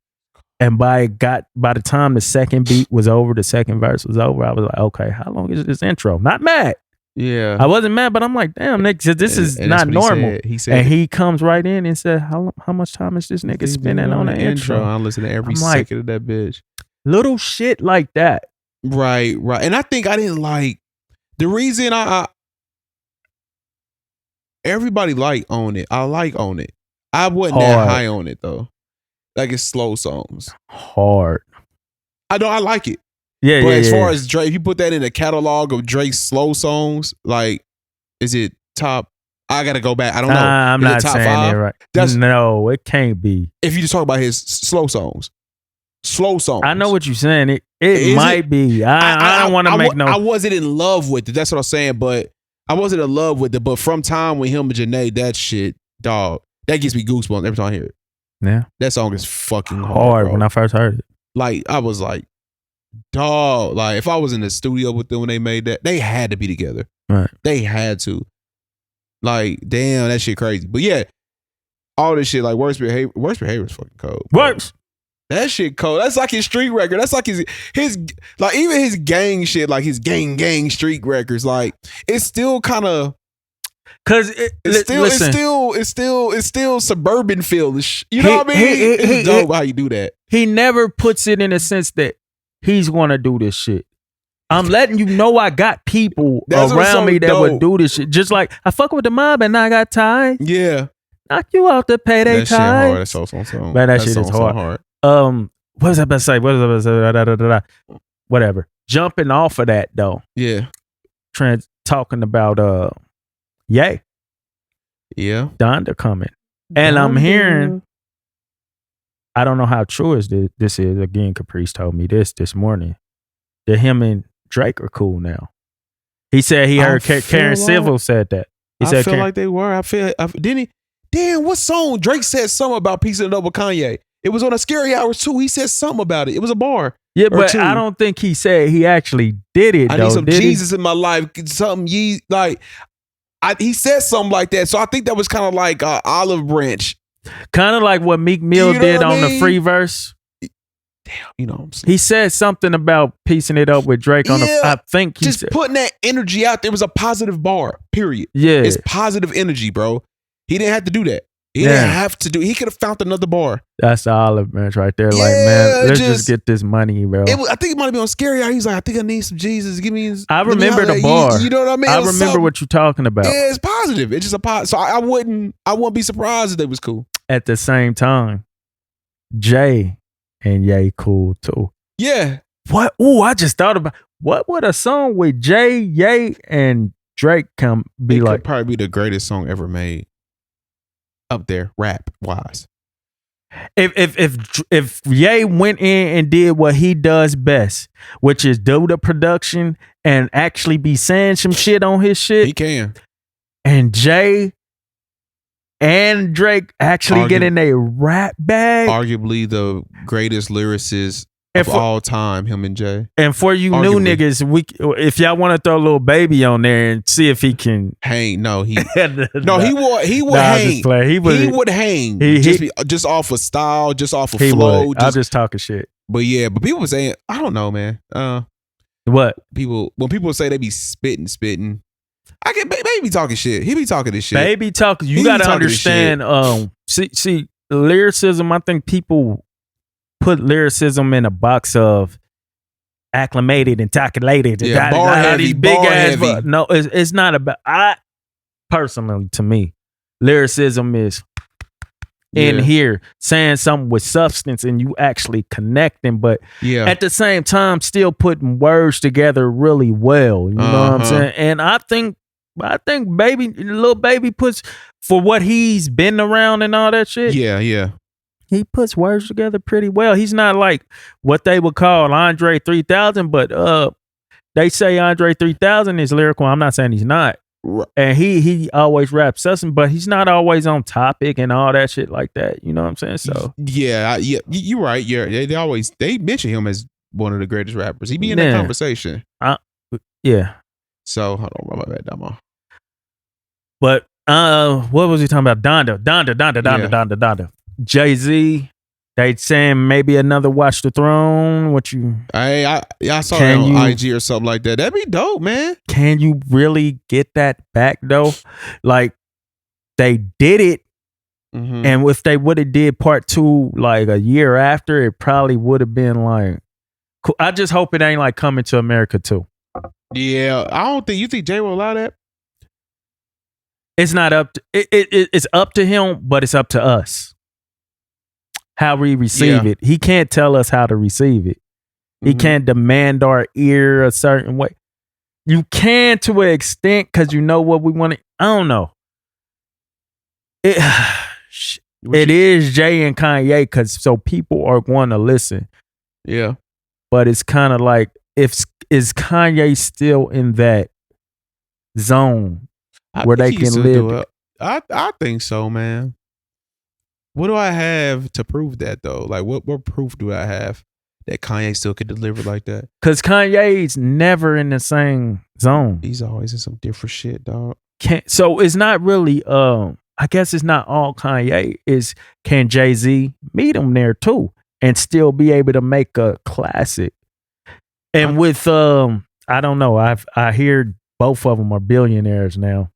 and by the time the second beat was over, the second verse was over, I was like, okay, how long is this intro? Not mad. Yeah, I wasn't mad, but I'm like, damn, nigga, this is not normal. He said, and he comes right in and said, how much time is this nigga spending on the intro? I listen to every second of that bitch. Little shit like that. Right. And I think I didn't like the reason everybody like Own It. I like Own It. I wasn't that high on it though. Like it's slow songs. Hard. I like it. Yeah, but as far as Drake, if you put that in the catalog of Drake's slow songs, like, is it top? I gotta go back. I don't know. I'm not top saying 5? it right. No, it can't be. If you just talk about his slow songs. I know what you're saying. It might be. I don't want to make no. I wasn't in love with it. That's what I'm saying. But I wasn't in love with it. But from time with him and Janae, that shit, dog, that gives me goosebumps every time I hear it. Yeah, that song is fucking hard. Bro. When I first heard it, like I was like, dog. Like if I was in the studio with them when they made that, they had to be together. Right. They had to. Like, damn, that shit crazy. But yeah, all this shit, like worst behavior is fucking cold. Worse. That shit cold. That's like his street record. That's like his like even his gang shit, like his gang street records. Like it's still kind of because it's still suburban feel. You know what I mean? It's dope how you do that. He never puts it in a sense that he's gonna do this shit. I'm letting you know I got people around me that would do this shit. Just like I fuck with the mob and I got ties. Yeah. Knock you out to pay their ties. That's so hard. Man, that shit is hard. What was I about to say? Whatever. Jumping off of that though. Yeah. Talking about Ye. Yeah. Donda coming. And I'm hearing, I don't know how true this is. Again, Caprice told me this morning. That him and Drake are cool now. He said he heard Karen Civil said that. I feel like they were. Didn't he? Damn, what song? Drake said something about Piece of the Dough with Kanye. It was on a Scary Hours too. He said something about it. It was a bar. Yeah, but I don't think he said he actually did it. I need some Jesus in my life. Something he said something like that. So I think that was kind of like olive branch. Kind of like what Meek Mill did on the free verse. Damn, you know what I'm saying? He said something about piecing it up with Drake on the. I think he just said, putting that energy out there. It was a positive bar. Period. Yeah, it's positive energy, bro. He didn't have to do that. He didn't have to do. He could have found another bar. That's the olive branch right there. Like, man, let's just get this money, bro. I think it might have been on Scary Hour. He's like, I think I need some Jesus. Give me. I remember the bar. You know what I mean? I remember what you're talking about. Yeah, it's positive. It's just a positive. So I wouldn't be surprised if they was cool. At the same time, Jay and Ye cool too. Yeah. What? Ooh, I just thought about what would a song with Jay, Ye, and Drake be like? Could probably be the greatest song ever made. Up there, rap wise. If Ye went in and did what he does best, which is do the production and actually be saying some shit on his shit, he can. And Jay and Drake actually get in a rap bag. Arguably the greatest lyricist of all time, him and Jay. And for you new niggas, if y'all want to throw a little baby on there and see if he can hang, he would hang. He would hang. Just off of style, just off of flow. I'm just talking shit. But people were saying, I don't know, man. What when people say they be spitting. Baby talking shit. He be talking this shit. Baby talking. You got to understand. See, lyricism, I think people put lyricism in a box of acclimated and calculated. Yeah, bar heavy, these big bar ass. heavy. No, it's not about. I personally, to me, lyricism is in Yeah. here saying something with substance and you actually connecting, but Yeah. at the same time still putting words together really well. You know what I'm saying? And I think Lil Baby puts, for what he's been around and all that shit. Yeah. He puts words together pretty well. He's not like what they would call Andre 3000, but they say Andre 3000 is lyrical. I'm not saying he's not. And he always raps something, but he's not always on topic and all that shit like that. You know what I'm saying? So Yeah, you're right. They mention him as one of the greatest rappers. He be in that conversation. Yeah. So hold on, my bad, Domo. But what was he talking about? Donda. Jay-Z. They saying maybe another Watch the Throne. What you? I saw that on IG or something like that. That'd be dope, man. Can you really get that back though? Like they did it, and if they would have did part 2 like a year after, it probably would have been like. Cool. I just hope it ain't like Coming to America too. Yeah, I don't think you think Jay will allow that. It's not up. It's up to him, but it's up to us. How we receive it. He can't tell us how to receive it. He can't demand our ear a certain way. You can to an extent because you know what we want to. I don't know. It is Jay and Kanye because so people are going to listen. Yeah. But it's kind of like, is Kanye still in that zone where they can live? I think so, man. What do I have to prove that though? Like what proof do I have that Kanye still could deliver like that? Because Kanye's never in the same zone. He's always in some different shit, dog. So it's not really I guess it's not all Kanye. Can Jay-Z meet him there too and still be able to make a classic? And with I don't know, I hear both of them are billionaires now.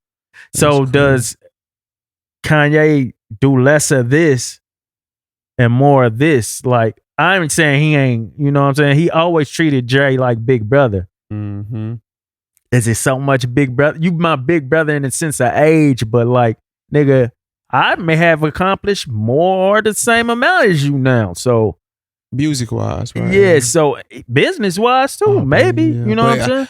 So does Kanye do less of this and more of this? Like, I'm saying he ain't, you know what I'm saying? He always treated Jay like big brother. Mm-hmm. Is it so much big brother? You my big brother in the sense of age, but like, nigga, I may have accomplished more or the same amount as you now. So music-wise, right? Yeah, so business-wise too, maybe. Yeah. You know what I'm saying?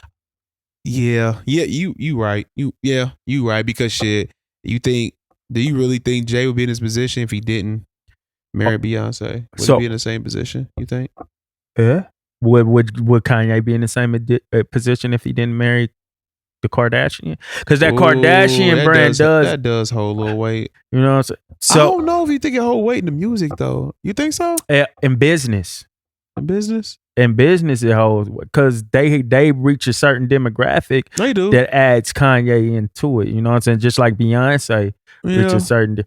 Yeah, you right. You right, because shit, do you really think Jay would be in this position if he didn't marry Beyonce? Would he be in the same position, you think? Yeah. Would Kanye be in the same position if he didn't marry the Kardashian? Because that Kardashian brand does hold a little weight. You know what I'm saying? So I don't know if you think it hold weight in the music though. You think so? In business. In business? In business it holds, because they reach a certain demographic they do that adds Kanye into it. You know what I'm saying? Just like Beyonce reach a certain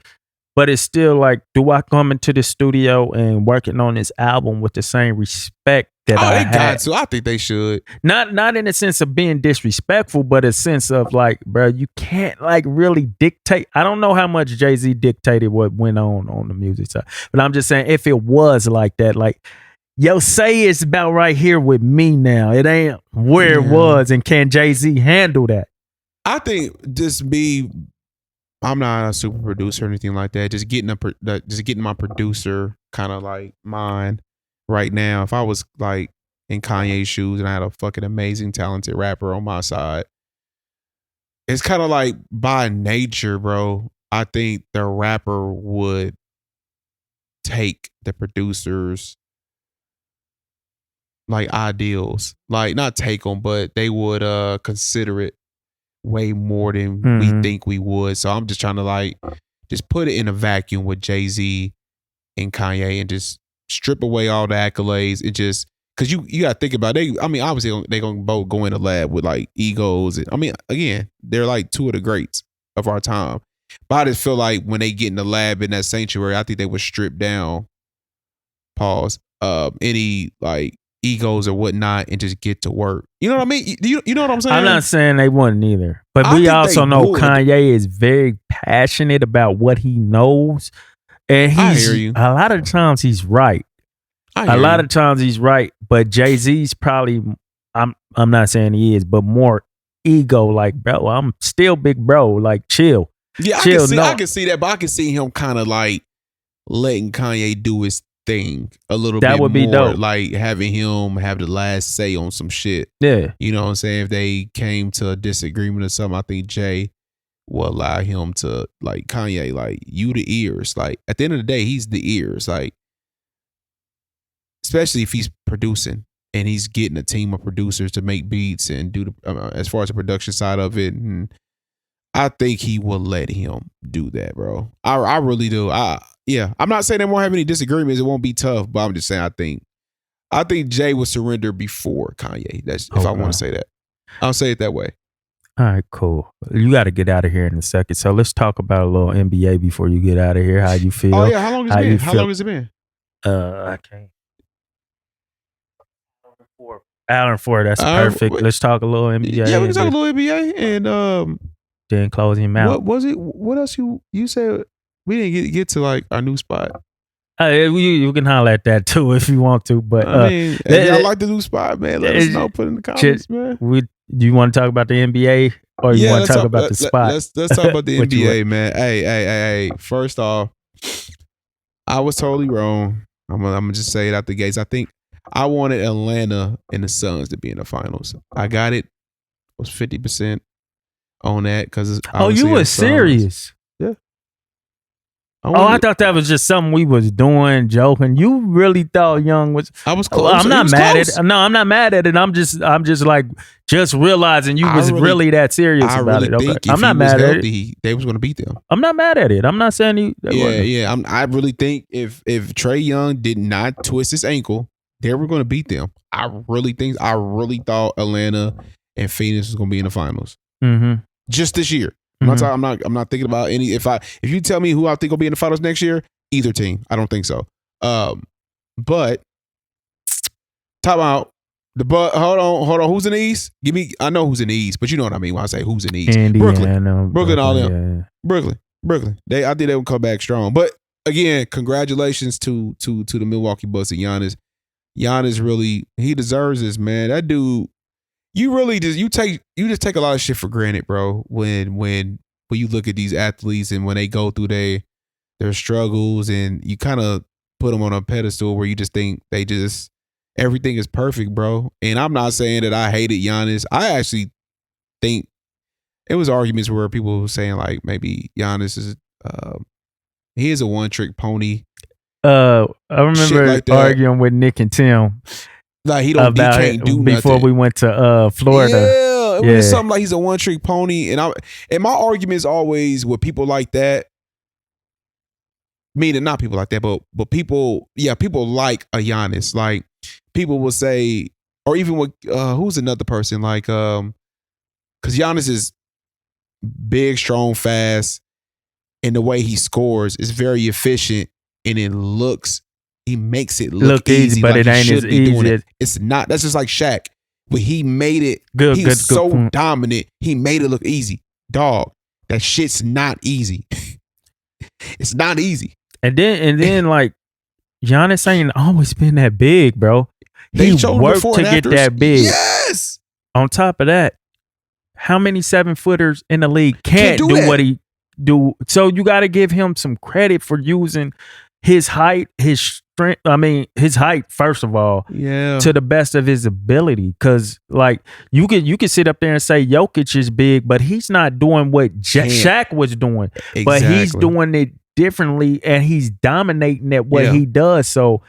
but it's still like, do I come into the studio and working on this album with the same respect that I had? Got to. I think they should. Not in the sense of being disrespectful, but a sense of like, bro, you can't like really dictate. I don't know how much Jay-Z dictated what went on the music side, but I'm just saying if it was like that, like, yo, say it's about right here with me now. It ain't where it was, and can Jay-Z handle that? I think I'm not a super producer or anything like that. Just getting my producer kind of like mind right now. If I was like in Kanye's shoes and I had a fucking amazing, talented rapper on my side, it's kind of like by nature, bro. I think the rapper would take the producer's like ideals, like not take them, but they would consider it way more than we think we would. So I'm just trying to like just put it in a vacuum with Jay-Z and Kanye and just strip away all the accolades. It just, because you got to think about it. Obviously they're going to both go in the lab with like egos. Again, they're like two of the greats of our time. But I just feel like when they get in the lab in that sanctuary, I think they would strip down, any like egos or whatnot and just get to work. You know what I mean? You know what I'm saying? I'm not saying they wouldn't either, but we also know Kanye is very passionate about what he knows And I hear you. a lot of times he's right. A lot of times he's right, but Jay-Z's probably I'm not saying he is, but more ego, like, bro, I'm still big bro, like chill. Yeah, chill, I can see that, but I can see him kind of like letting Kanye do his thing a little bit. That would be dope. Like having him have the last say on some shit. Yeah. You know what I'm saying? If they came to a disagreement or something, I think Jay will allow him to, like, Kanye, like, you the ears. Like, at the end of the day, he's the ears. Like, especially if he's producing and he's getting a team of producers to make beats and do the, as far as the production side of it. And I think he will let him do that, bro. I really do. Yeah, I'm not saying they won't have any disagreements. It won't be tough, but I'm just saying I think Jay will surrender before Kanye. That's if I want to say that. I'll say it that way. All right, cool. You got to get out of here in a second. So let's talk about a little NBA before you get out of here. How you feel? Oh yeah, how long has it been? I can't. Hour 4. That's perfect. Let's talk a little NBA. Yeah, we can talk a little NBA and then close him out. What was it? What else you said? We didn't get to like our new spot. You can holler at that too if you want to. But I mean, if y'all like the new spot, man, let us know. Put in the comments, man. Do you want to talk about the NBA or you want to talk about the spot? Let's talk about the NBA, man. Hey. First off, I was totally wrong. I'm gonna just say it out the gates. I think I wanted Atlanta and the Suns to be in the finals. I got it. Was 50% on that because you were serious. Yeah. I thought that was just something we was doing, joking. You really thought Young was? I was close. I'm not mad at it. No, I'm not mad at it. I'm just like realizing you was really that serious about it. Okay. I'm not mad at it. They was going to beat them. I'm not mad at it. I'm not saying you. Yeah. I really think if Trae Young did not twist his ankle, they were going to beat them. I really thought Atlanta and Phoenix was going to be in the finals. Mm-hmm. Just this year. I'm not thinking about any. If you tell me who I think will be in the finals next year, either team. I don't think so. But time out. Hold on. Who's in the East? I know who's in the East, but you know what I mean when I say who's in the East. Brooklyn, all them. Yeah. Brooklyn. I think they will come back strong. But again, congratulations to the Milwaukee Bucks and Giannis. Giannis really, he deserves this, man. That dude. You really just take a lot of shit for granted, bro. When you look at these athletes and when they go through their struggles and you kind of put them on a pedestal where you just think everything is perfect, bro. And I'm not saying that I hated Giannis. I actually think it was arguments where people were saying like maybe Giannis is he is a one-trick pony. I remember like arguing with Nick and Tim. Like he can't do nothing. Before we went to Florida. Yeah, it was something like he's a one-trick pony. And my argument is always with people like that, meaning not people like that, but people like a Giannis. Like people will say, or even with who's another person like because Giannis is big, strong, fast, and the way he scores is very efficient, and it looks. He makes it look easy, but like it ain't as easy. It's not. That's just like Shaq. But he made it. Good. He's so dominant. He made it look easy. Dog, that shit's not easy. It's not easy. And then like Giannis ain't always been that big, bro. He worked to get that big. Yes. On top of that, how many 7-footers in the league can't do what he do? So you got to give him some credit for using his height, his strength. I mean, his height, first of all, to the best of his ability. Because like you could sit up there and say Jokic is big, but he's not doing what Shaq was doing. Exactly. But he's doing it differently, and he's dominating at what he does. So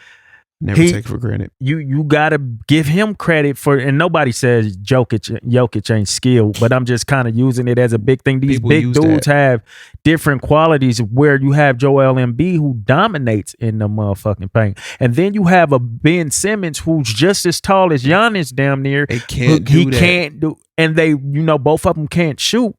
never take it for granted. You gotta give him credit for, and nobody says Jokic ain't skilled, but I'm just kind of using it as a big thing. These big dudes have different qualities where you have Joel Embiid who dominates in the motherfucking paint, and then you have a Ben Simmons who's just as tall as Giannis, damn near. He can't do, and they, both of them can't shoot.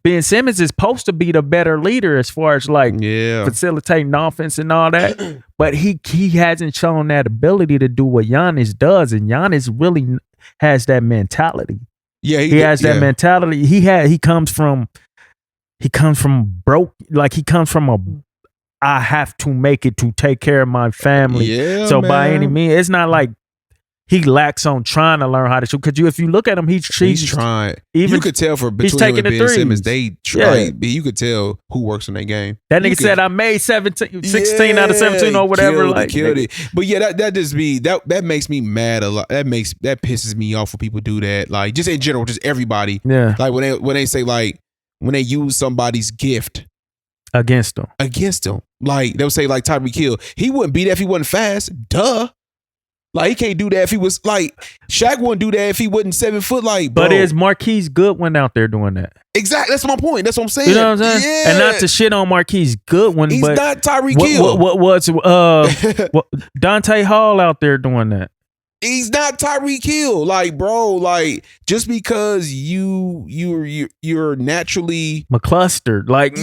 Ben Simmons is supposed to be the better leader as far as like facilitating offense and all that, but he hasn't shown that ability to do what Giannis does, and Giannis really has that mentality. Yeah, he has that mentality. He comes from broke, like he comes from I have to make it to take care of my family. Yeah, So by any man. means, it's not like he lacks on trying to learn how to shoot. Because if you look at him, he's trying. Even You could tell for he's between him taking and the Ben threes. Simmons, they try. Yeah. You could tell who works on that game. That You nigga could- said I made 16 out of 17 or whatever. Killed Nigga. it. But yeah, that just be that makes me mad a lot. That pisses me off when people do that. Like just in general, just everybody. Yeah, Like when they say like when they use somebody's gift against him. like they'll say like Tyreek Hill, he wouldn't be that if he wasn't fast. Duh. Like he can't do that if he was like Shaq wouldn't do that if he wasn't 7 foot. Like, bro. But is Marquise Goodwin out there doing that? Exactly. That's my point. That's what I'm saying. You know what I'm saying? Yeah. And not to shit on Marquise Goodwin, He's but not Tyreek Hill. what Dante Hall out there doing that? He's not Tyreek Hill. Like, bro, like just because you're naturally McClustered. Like,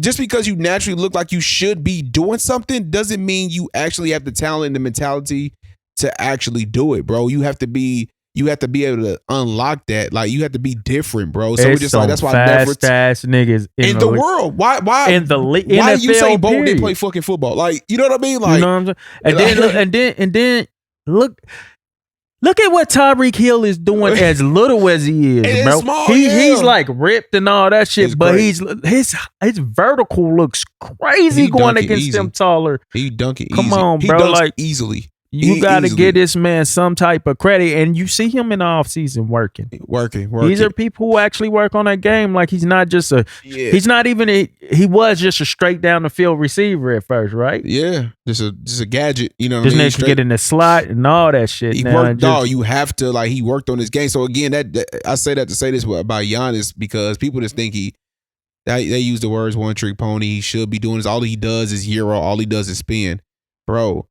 just because you naturally look like you should be doing something doesn't mean you actually have the talent and the mentality to actually do it, bro. You have to be able to unlock that. Like you have to be different, bro. So we're just like that's why I never fast ass niggas in the world. Why in the why NFL, do you say Bo period. didn't play fucking football? Like you know what I mean? Like you know what I'm saying? And then look at what Tyreek Hill is doing as little as he is, And bro. small, He's like ripped and all that shit, It's but great. his vertical looks crazy He going dunk it against easy. them taller. he dunk it Come easy. on, He bro, dunks like, easily. You got to Easily. get this man some type of credit, and you see him in the offseason working. Working. These are people who actually work on that game. Like he's not just Yeah. he's not even he was just a straight down the field receiver at first, right? Yeah, just a gadget. You know what This I mean? nigga can get in the slot and all that shit. He now, worked. and just- Dog, you have to like. He worked on his game. So again, that I say that to say this about Giannis because people just think they use the words one trick pony. He should be doing this. All he does is hero. All he does is spin, bro.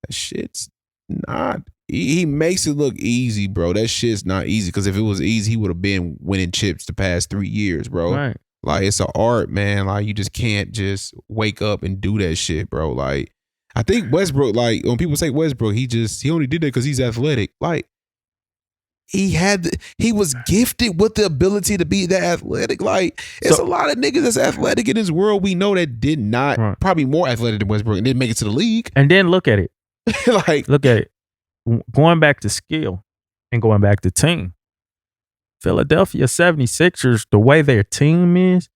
That shit's not. He makes it look easy, bro. That shit's not easy. Because if it was easy, he would have been winning chips the past 3 years, bro. right. Like it's an art, man. Like you just can't just wake up and do that shit, bro. Like I think Westbrook, like when people say Westbrook, he only did that because he's athletic. Like he was gifted with the ability to be that athletic. Like it's a lot of niggas that's athletic in this world we know that did not, Right. probably more athletic than Westbrook and didn't make it to the league. And then look at it. Like Look at it. Going back to skill and going back to team. Philadelphia 76ers, the way their team is,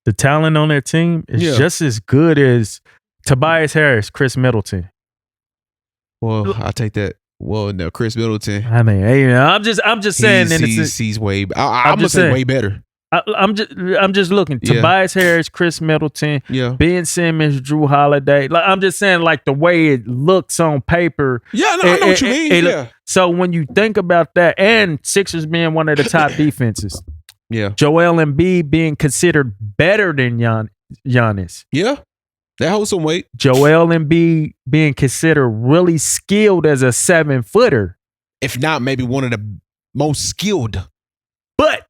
the talent on their team is Yeah. just as good as Tobias Harris, Chris Middleton. well, I'll take that. Well, no, Chris Middleton. I mean, hey, I'm just saying. He's way. I'm gonna just say saying. way better. I'm just looking. Yeah. Tobias Harris, Chris Middleton, Yeah. Ben Simmons, Drew Holiday. Like I'm just saying, like the way it looks on paper. Yeah, no, I know what you mean. Yeah. So when you think about that, and Sixers being one of the top defenses, Yeah. Joel Embiid being considered better than Giannis, Yeah. That holds some weight. Joel Embiid being considered really skilled as a 7-footer, If not, maybe one of the most skilled. but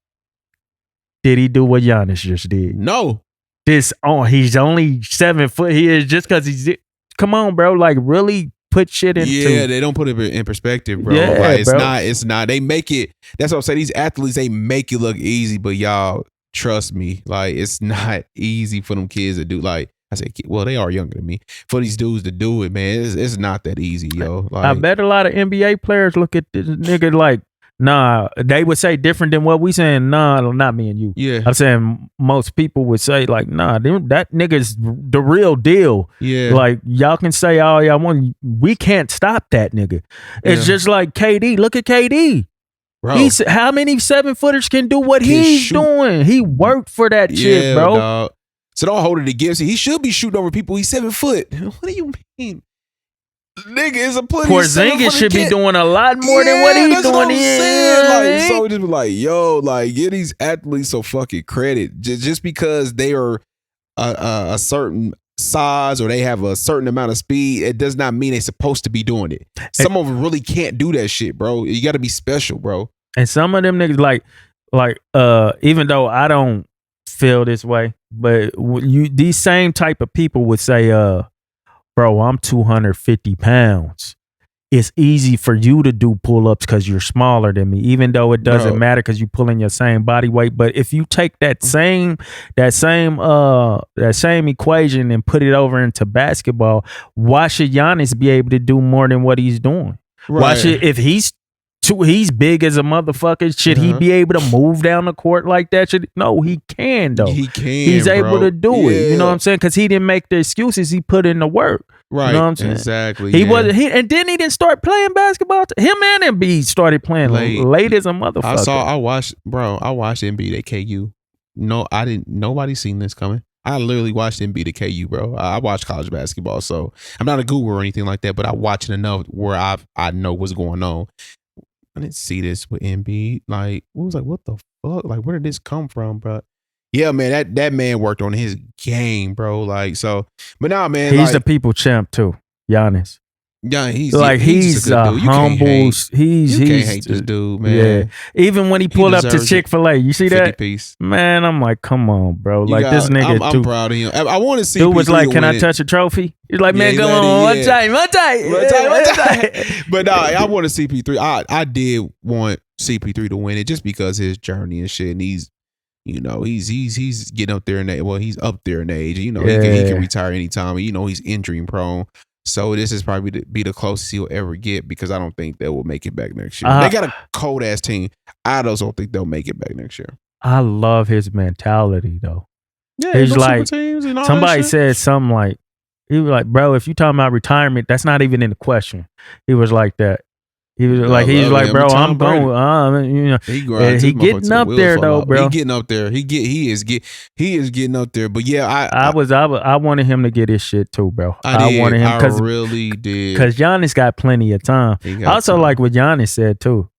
did he do what Giannis just did? No. He's only 7 foot. He is just because he's. Come on, bro. Like really put shit into. Yeah, they don't put it in perspective, bro. Yeah, Like, it's bro. not. It's not. They make it. That's what I'm saying. These athletes, they make it look easy, but y'all trust me. Like it's not easy for them kids to do. Like I said, well, they are younger than me. For these dudes to do it, man, it's not that easy, yo. Like, I bet a lot of NBA players look at this nigga like, nah. They would say different than what we saying. Nah, not me and you. Yeah. I'm saying most people would say like, nah, that nigga's the real deal. Yeah. Like y'all can say all y'all want. We can't stop that nigga. It's Yeah. just like KD. Look at KD. bro. He's how many 7-footers can do what Can he's shoot. doing? He worked for that shit, bro. Dog. So don't hold it against him. He should be shooting over people. He's 7 foot. What do you mean? Nigga, it's a plenty of Porzingis 7-footer should be kid. doing a lot more than what he's that's doing. what I'm saying. Yeah, So just be like, yo, like, get these athletes some fucking credit. Just because they are a certain size or they have a certain amount of speed, it does not mean they're supposed to be doing it. Some of them really can't do that shit, bro. You got to be special, bro. And some of them niggas like even though I don't feel this way, but these same type of people would say, bro, I'm 250 pounds. it's easy for you to do pull-ups because you're smaller than me, even though it doesn't Bro. matter because you pulling your same body weight. But if you take that same equation and put it over into basketball, why should Giannis be able to do more than what he's doing? Why should, if he's big as a motherfucker, should he be able to move down the court like that? No, he can though. He can. He's able to do it. You know what I'm saying? Because he didn't make the excuses. He put in the work. Right. You know what I'm saying? Exactly. He wasn't. And then he didn't start playing basketball. Him and Embiid started playing late as a motherfucker. I watched Embiid at KU. No, I didn't. Nobody seen this coming. I literally watched Embiid at KU, bro. I watch college basketball, so I'm not a guru or anything like that, but I watch it enough where I know what's going on. I didn't see this with Embiid. Like, we was like, what the fuck? Like, where did this come from, bro? Yeah, man, that man worked on his game, bro. Like, so, but nah, man, he's like, the people champ too, Giannis. Yeah, he's he's a good dude. humble. You can't hate He's this dude, man. Yeah, even when he pulled up to deserves it. Chick-fil-A, you see 50 that? piece. Man, I'm like, come on, bro. This nigga, I'm proud of him. I want to see. Dude was like, "Can I touch a trophy?" He's like, "Man, come on, one time." But nah, I want to CP3. I did want CP3 to win it just because his journey and shit, and he's getting up there in that. Well, he's up there in age. You know, he can retire anytime. You know, he's injury prone. So this is probably be the closest he'll ever get because I don't think they will make it back next year. They got a cold ass team. I just don't think they'll make it back next year. I love his mentality though. Yeah, he's like, super teams and all somebody that shit. said something like, he was like, bro, if you talking about retirement, that's not even in the question. He was like that. He was like, bro, I'm going. You know, he getting up there though, bro. He getting up there. He is getting up there. But yeah, I wanted him to get his shit too, bro. I wanted him I really did because Giannis got plenty of time. I also like what Giannis said too.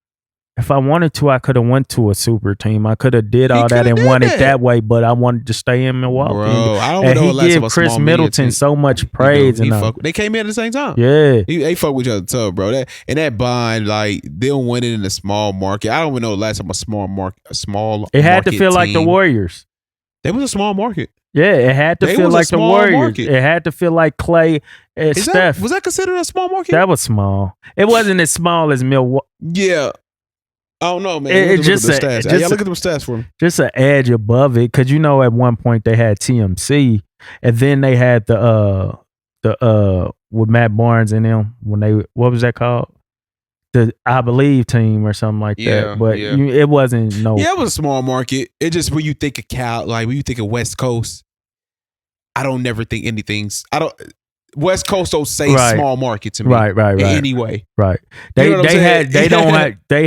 If I wanted to, I could have went to a super team. I could have did all that and won it that way, but I wanted to stay in Milwaukee. Bro, I don't and know. he give Chris Middleton so much praise. They came in at the same time. Yeah, they fuck with each other tough, bro. That bond, like they'll win it in a small market. I don't even know the last time a small. It had to feel like the Warriors. They was a small market. Yeah, it had to feel like the Warriors. Market. It had to feel like Clay and Steph. Was that considered a small market? That was small. It wasn't as small as Milwaukee. Yeah. I don't know, man. Y'all look at them stats for me. Just an edge above it, because at one point they had TMC, and then they had the with Matt Barnes and them when they, what was that called? The I Believe team or something like that. But it wasn't no. Yeah, it was a small market. It just when you think of when you think of West Coast, I don't never think anything's. West Coast don't say small market to me. Right. Anyway. Right. They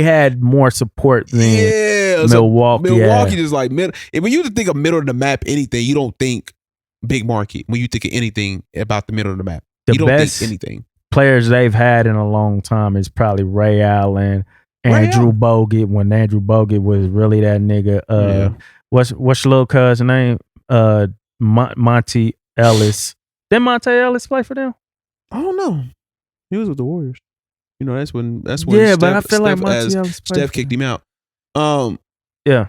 had more support than Milwaukee. Milwaukee is like middle. When you think of middle of the map, anything, you don't think big market. When you think of anything about the middle of the map, you don't think anything. Players they've had in a long time is probably Ray Allen, Andrew Bogut, when Andrew Bogut was really that nigga. What's your little cousin's name? Monty Ellis. Did Monte Ellis play for them? I don't know. He was with the Warriors. You know, that's when yeah, but I feel like Monte Ellis Steph kicked him out. Yeah.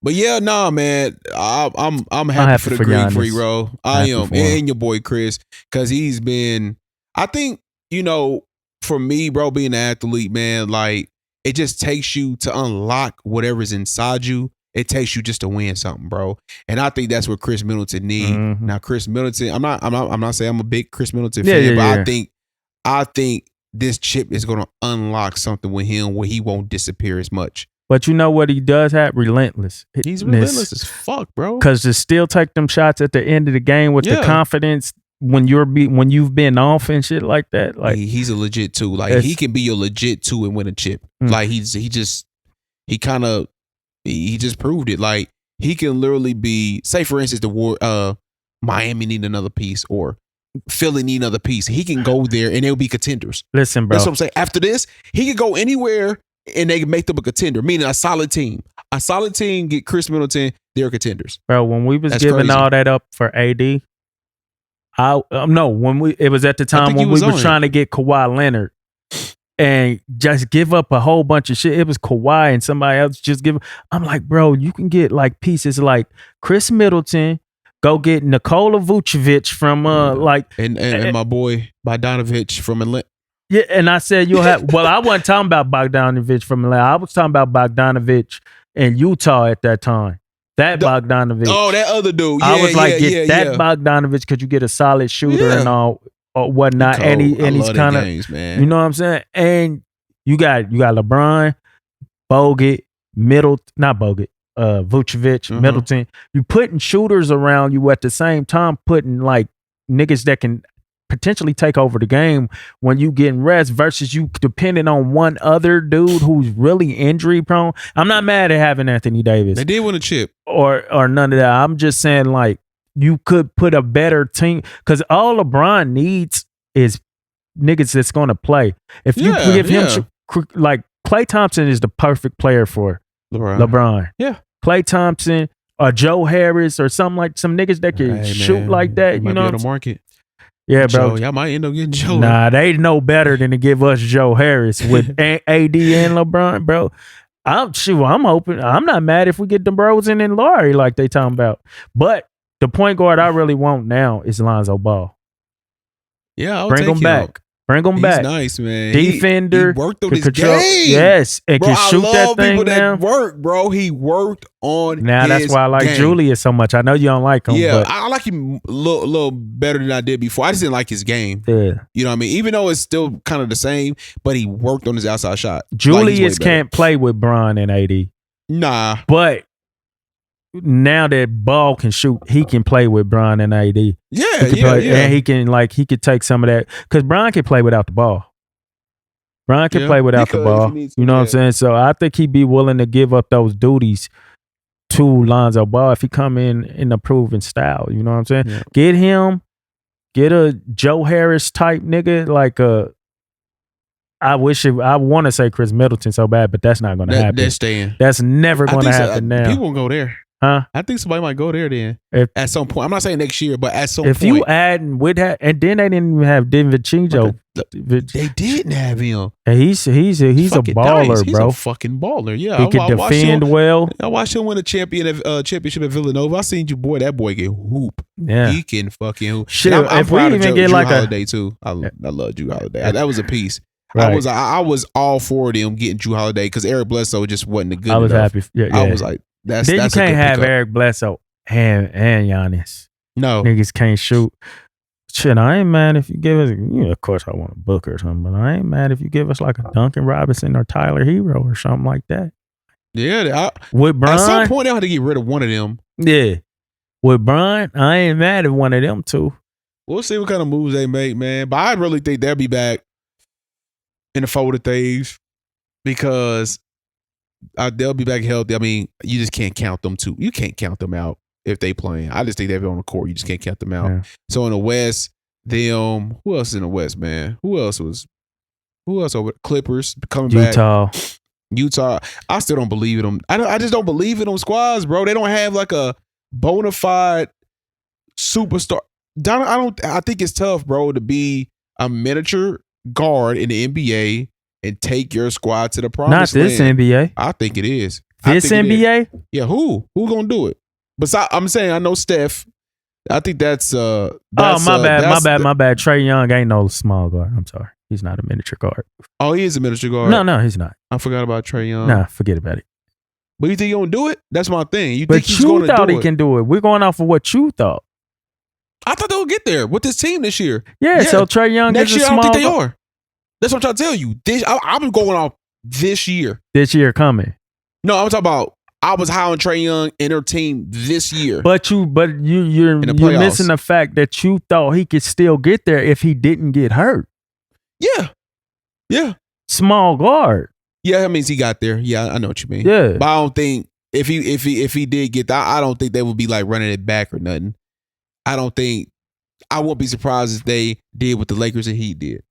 But yeah, nah, man. I'm happy for the green free row. I am. And your boy Chris. Cause he's been, I think, for me, bro, being an athlete, man, like it just takes you to unlock whatever's inside you. It takes you just to win something, bro. And I think that's what Chris Middleton needs. Mm-hmm. Now, Chris Middleton, I'm not saying I'm a big Chris Middleton fan, but I think this chip is gonna unlock something with him where he won't disappear as much. But you know what he does have? Relentless. He's relentless as fuck, bro. Because to still take them shots at the end of the game with the confidence when you've been off and shit like that. Like he's a legit two. Like he can be your legit two and win a chip. Like he just proved it. Like he can literally be, say for instance, Miami need another piece or Philly need another piece. He can go there and they'll be contenders. Listen, bro. That's what I'm saying. After this, he can go anywhere and they can make them a contender, meaning a solid team. A solid team get Chris Middleton, they're contenders. Bro, when we was giving all that up for AD, it was at the time when we were trying to get Kawhi Leonard. And just give up a whole bunch of shit. It was Kawhi and somebody else just give. I'm like, bro, you can get like pieces like Chris Middleton. Go get Nikola Vucevic from and my boy Bogdanovich from Atlanta. Yeah, and I said you'll have. Well, I wasn't talking about Bogdanovich from Atlanta. I was talking about Bogdanovich in Utah at that time. That Bogdanovich. Oh, that other dude. I was like, yeah, get that Bogdanovich because you get a solid shooter Yeah. and all or whatnot, and he's kind of, man. you know what I'm saying. And you got LeBron, Vucevic, Middleton. You putting shooters around you at the same time, putting like niggas that can potentially take over the game when you getting rest versus you depending on one other dude who's really injury prone. I'm not mad at having Anthony Davis. They did win a chip. Or none of that. I'm just saying like you could put a better team because all LeBron needs is niggas that's going to play. If you give him like Klay Thompson is the perfect player for LeBron. Yeah. Klay Thompson or Joe Harris or something like some niggas that can shoot like that. You know, on the market. Yeah, bro. Y'all might end up getting Joe. Nah, they know better than to give us Joe Harris with AD and LeBron, bro. I'm hoping. I'm not mad if we get DeRozan and Laurie like they talking about. But the point guard I really want now is Lonzo Ball. Yeah, I'll bring take him back. Bring him back. He's nice, man. Defender. He worked on his control, game. Yes, and bro, can shoot that thing now. That work, bro. He worked on. Now that's why I like game. Julius so much. I know you don't like him. Yeah, but I like him a little better than I did before. I just didn't like his game. Yeah, you know what I mean. Even though it's still kind of the same, but he worked on his outside shot. Julius can't play with Bron and AD. Nah, but now that Ball can shoot, he can play with Bron and AD. Yeah, and he could take some of that because Bron can play without the ball. Bron can play without the ball. You know what I'm saying? So I think he'd be willing to give up those duties to Lonzo Ball if he come in a proven style. You know what I'm saying? Yeah. Get a Joe Harris type nigga like a. I want to say Chris Middleton so bad, but that's not going to happen. They're staying. That's never going to happen now. People won't go there. Huh? I think somebody might go there then at some point. I'm not saying next year, but at some point. If you add with that, and then they didn't even have Vincenzo. They didn't have him. And he's a baller, nice. bro. He's a fucking baller. Yeah, he can defend well. I watched him win a championship at Villanova. I seen you, boy. That boy can hoop. Yeah, he can fucking hoop. Shit, if we even get like Holiday too, I love Drew Holiday. That was a piece. Right. I was all for them getting Drew Holiday because Eric Bledsoe just wasn't a good. I was enough. happy. Yeah. I was like, that's. Then that's you can't have pickup. Eric Bledsoe and Giannis. No, niggas can't shoot. Shit, I ain't mad if you give us. Of course, I want a book or something, but I ain't mad if you give us like a Duncan Robinson or Tyler Hero or something like that. Yeah, with Bron, at some point they had to get rid of one of them. Yeah, with Bron, I ain't mad at one of them two. We'll see what kind of moves they make, man. But I really think they'll be back in the fold of things because they'll be back healthy. I mean, you just can't count them too. You can't count them out if they playing. I just think they're on the court. You just can't count them out. Yeah. So in the West, who else in the West, man? Who else over Clippers coming back? Utah. I still don't believe in them. I just don't believe in them squads, bro. They don't have like a bona fide superstar. I think it's tough, bro, to be a miniature guard in the NBA and take your squad to the promised land. Not this NBA. I think it is. This NBA? Yeah, who gonna do it? But I'm saying I know Steph. I think that's my bad. Trae Young ain't no small guard. I'm sorry. He's not a miniature guard. Oh, he is a miniature guard. No, he's not. I forgot about Trae Young. Nah, forget about it. But you think he'll do it? That's my thing. But you thought he can do it. We're going off of what you thought. I thought they'll get there with this team this year. Yeah. So Trae Young next is year. a small I don't think they are. That's what I'm trying to tell you. I'm going off this year. This year coming. No, I'm talking about. I was high on Trae Young and their team this year. But you're missing the fact that you thought he could still get there if he didn't get hurt. Yeah. Small guard. Yeah, that means he got there. Yeah, I know what you mean. Yeah. But I don't think if he did get that, I don't think they would be like running it back or nothing. I won't be surprised if they did what the Lakers and Heat did.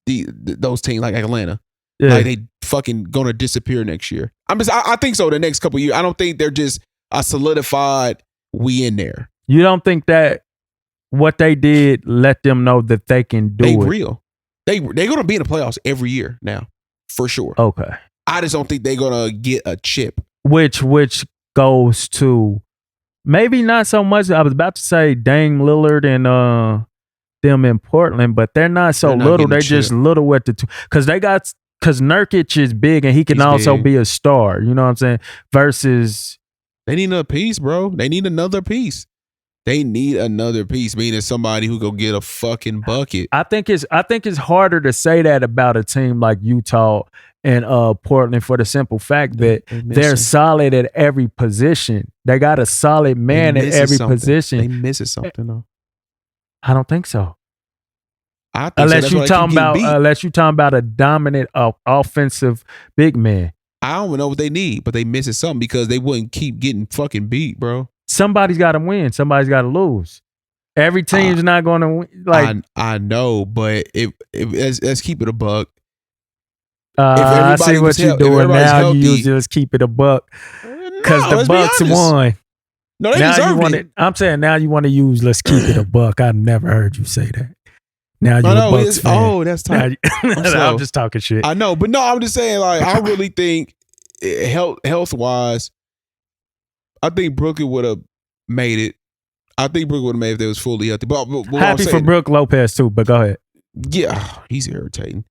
Those teams like Atlanta. Yeah. Like they fucking gonna disappear next year. I think so. The next couple of years, I don't think they're just a solidified. We in there. You don't think that what they did let them know that they can do it? They real. They're gonna be in the playoffs every year now, for sure. Okay. I just don't think they're gonna get a chip. Which goes to maybe not so much. I was about to say Dame Lillard and them in Portland, but they're not so They're not little. getting They the just chip. little with the two. Because Nurkic is big and he can He's also big. be a star. You know what I'm saying? Versus, They need another piece, bro. They need another piece. They need another piece, meaning somebody who go get a fucking bucket. I think it's harder to say that about a team like Utah and Portland for the simple fact that they're missing. solid at every position. They got a solid man They at missing every something. position. They missing something though. I don't think so. I think Unless so. you That's why they keep getting beat. unless you talking about a dominant offensive big man. I don't even know what they need, but they missing something because they wouldn't keep getting fucking beat, bro. Somebody's got to win. Somebody's got to lose. Every team's not going to win. Like I know, but let's keep it a buck. I see everybody what was you're hel- if doing everybody's now. healthy- You just keep it a buck because No, the let's be Bucks honest. won. No, they Now you deserved want it. I'm saying now you want to use let's keep it a buck. I never heard you say that. Now you're I a know. Bucks fan. That's Now tight. I'm just talking shit. I know, but no, I'm just saying, like, I really think health wise, I think Brooklyn would have made it. I think Brooklyn would have made it if they was fully healthy. But what I'm Happy for saying- Brook Lopez too, but go ahead. Yeah, he's irritating.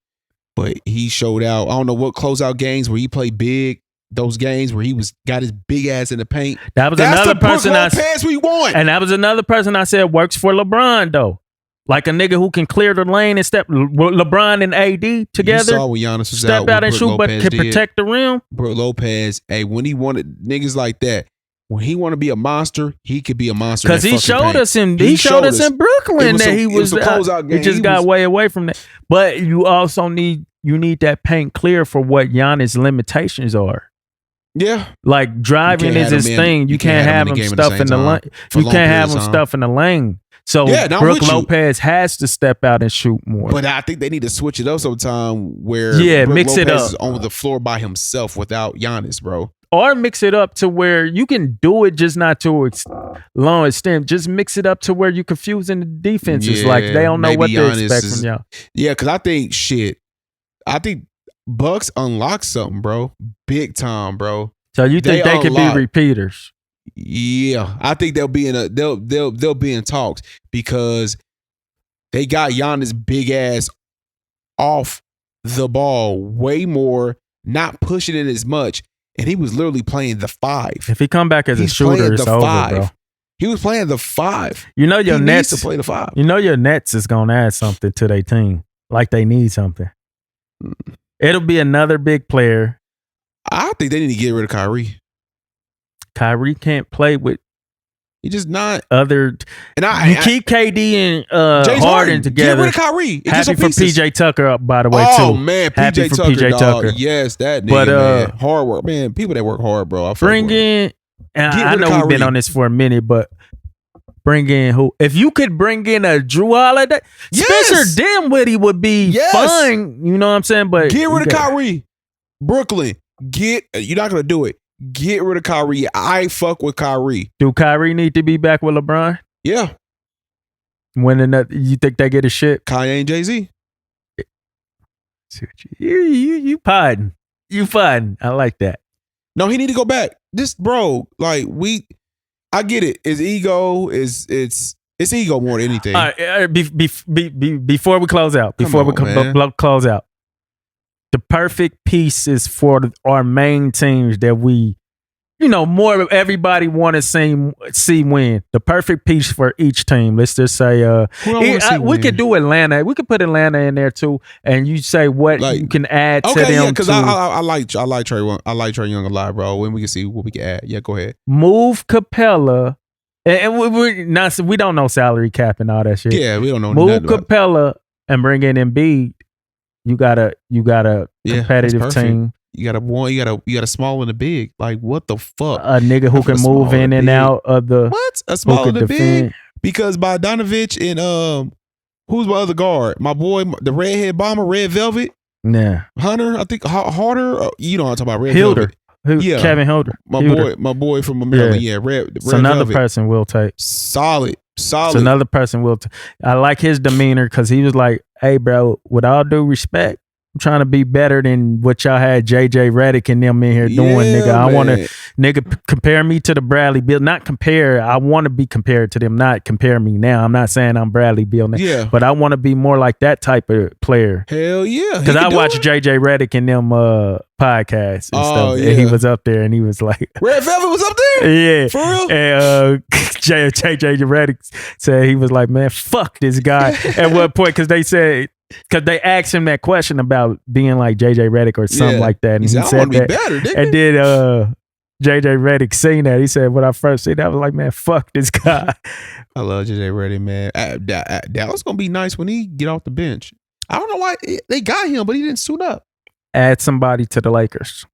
But he showed out. I don't know what closeout games where he played big. Those games where he got his big ass in the paint. That was That's another the Brook person Lopez we want. and that was another person I said works for LeBron though. Like a nigga who can clear the lane and step LeBron and AD together. You saw when Giannis was Step out out and what shoot, Brook but Lopez can did. protect the rim. Brook Lopez, hey, when he wanted niggas like that, when he want to be a monster, he could be a monster. Because he showed us in He showed us us. in Brooklyn that he was a closeout game. He just got way away from that. But you also need that paint clear for what Giannis' limitations are. Yeah, Like driving can't is have his him in- thing. You can't have him in the game at the stuff same in the time lane. for You long can't have periods him of time. stuff in the lane. So Yeah, no, I'm Brook with you. Lopez has to step out and shoot more. but I think they need to switch it up sometime where Brook mix it Lopez up. is on the floor by himself without Giannis, bro. Or mix it up to where you can do it, just not to long extent. Just mix it up to where you're confusing the defenses. Yeah, Like they don't know maybe what to Giannis expect is- from y'all. Yeah, because I think Bucks unlocked something, bro. Big time, bro. So you think they could be unlocked. repeaters? Yeah, I think they'll be they'll be in talks because they got Giannis big ass off the ball way more, not pushing it as much, and he was literally playing the 5. If he come back as a He's shooter, playing it's the over, 5. bro. He was playing the 5. You know your he Nets needs to play the 5. You know your Nets is gonna add something to their team. Like they need something. It'll be another big player. I think they need to get rid of Kyrie. Kyrie can't play with He just not. other. And You keep KD and James Harden together. Get rid of Kyrie. It's Happy just for pieces. PJ Tucker up, by the way, Oh too. man, Happy PJ for Tucker, PJ dog. Tucker. Yes, that nigga, But, man. Hard work, man. People that work hard, bro. I fuck Bring with 'em. in, and Get I rid of know we've been Kyrie. on this for a minute, but bring in who? If you could bring in a Drew Holiday, Yes! Spencer Dinwiddie would be Yes! fine. You know what I'm saying? But Get rid of you got- Kyrie. Brooklyn, you're not gonna do it. Get rid of Kyrie. I fuck with Kyrie. Do Kyrie need to be back with LeBron? Yeah, Winning that, you think they get a shit? Kanye and Jay-Z. You podding. You podding. I like that. No, he need to go back. This bro, like I get it. It's ego. It's ego more than anything. All right, before we close out, Come before we on, man. close out, the perfect pieces for our main teams that we, more of everybody want to see win. The perfect piece for each team. Let's just say, Who I wanna see we win? could do Atlanta. We could put Atlanta in there too, and you say what Like, you can add to Okay, them. yeah, because to I like Trey Young. I like Trey Young a lot, bro. When we can see what we can add. Yeah, go ahead. move Capella, and we don't know salary cap and all that shit. Yeah, we don't know Move nothing about it. Capella and bring in Embiid. You got a Yeah, competitive that's perfect. team. You got a small and a big. Like what the fuck? A nigga who That's can a small move in and and big. out of the What? A who small could and a defend. big? Because Bogdanovich and who's my other guard? My boy, the redhead bomber, Red Velvet, Nah, Hunter. I think Harder. You know what I'm talking about? Red Hilder. Velvet. Yeah. Kevin Hilder. My boy from Maryland. Yeah, Red It's another Velvet. person we'll take. Solid. It's another person will. I like his demeanor because he was like, "Hey, bro, with all due respect, I'm trying to be better than what y'all had JJ Redick and them in here doing, nigga. I want to, compare me to the Bradley Beal. Not compare. I want to be compared to them, not compare me now. I'm not saying I'm Bradley Beal now, but I want to be more like that type of player. Hell yeah. Because I watched JJ Redick and them podcasts and stuff. Yeah. And he was up there and he was like, Red Velvet was up there? Yeah. For real? And JJ Redick said, he was like, man, fuck this guy. At one point, because they asked him that question about being like JJ Redick or something like that. And he said, I want to be better, nigga. And then JJ Redick seen that. He said, when I first seen that, I was like, man, fuck this guy. I love JJ Redick, man. Dallas going to be nice when he get off the bench. I don't know why they got him, but he didn't suit up. Add somebody to the Lakers.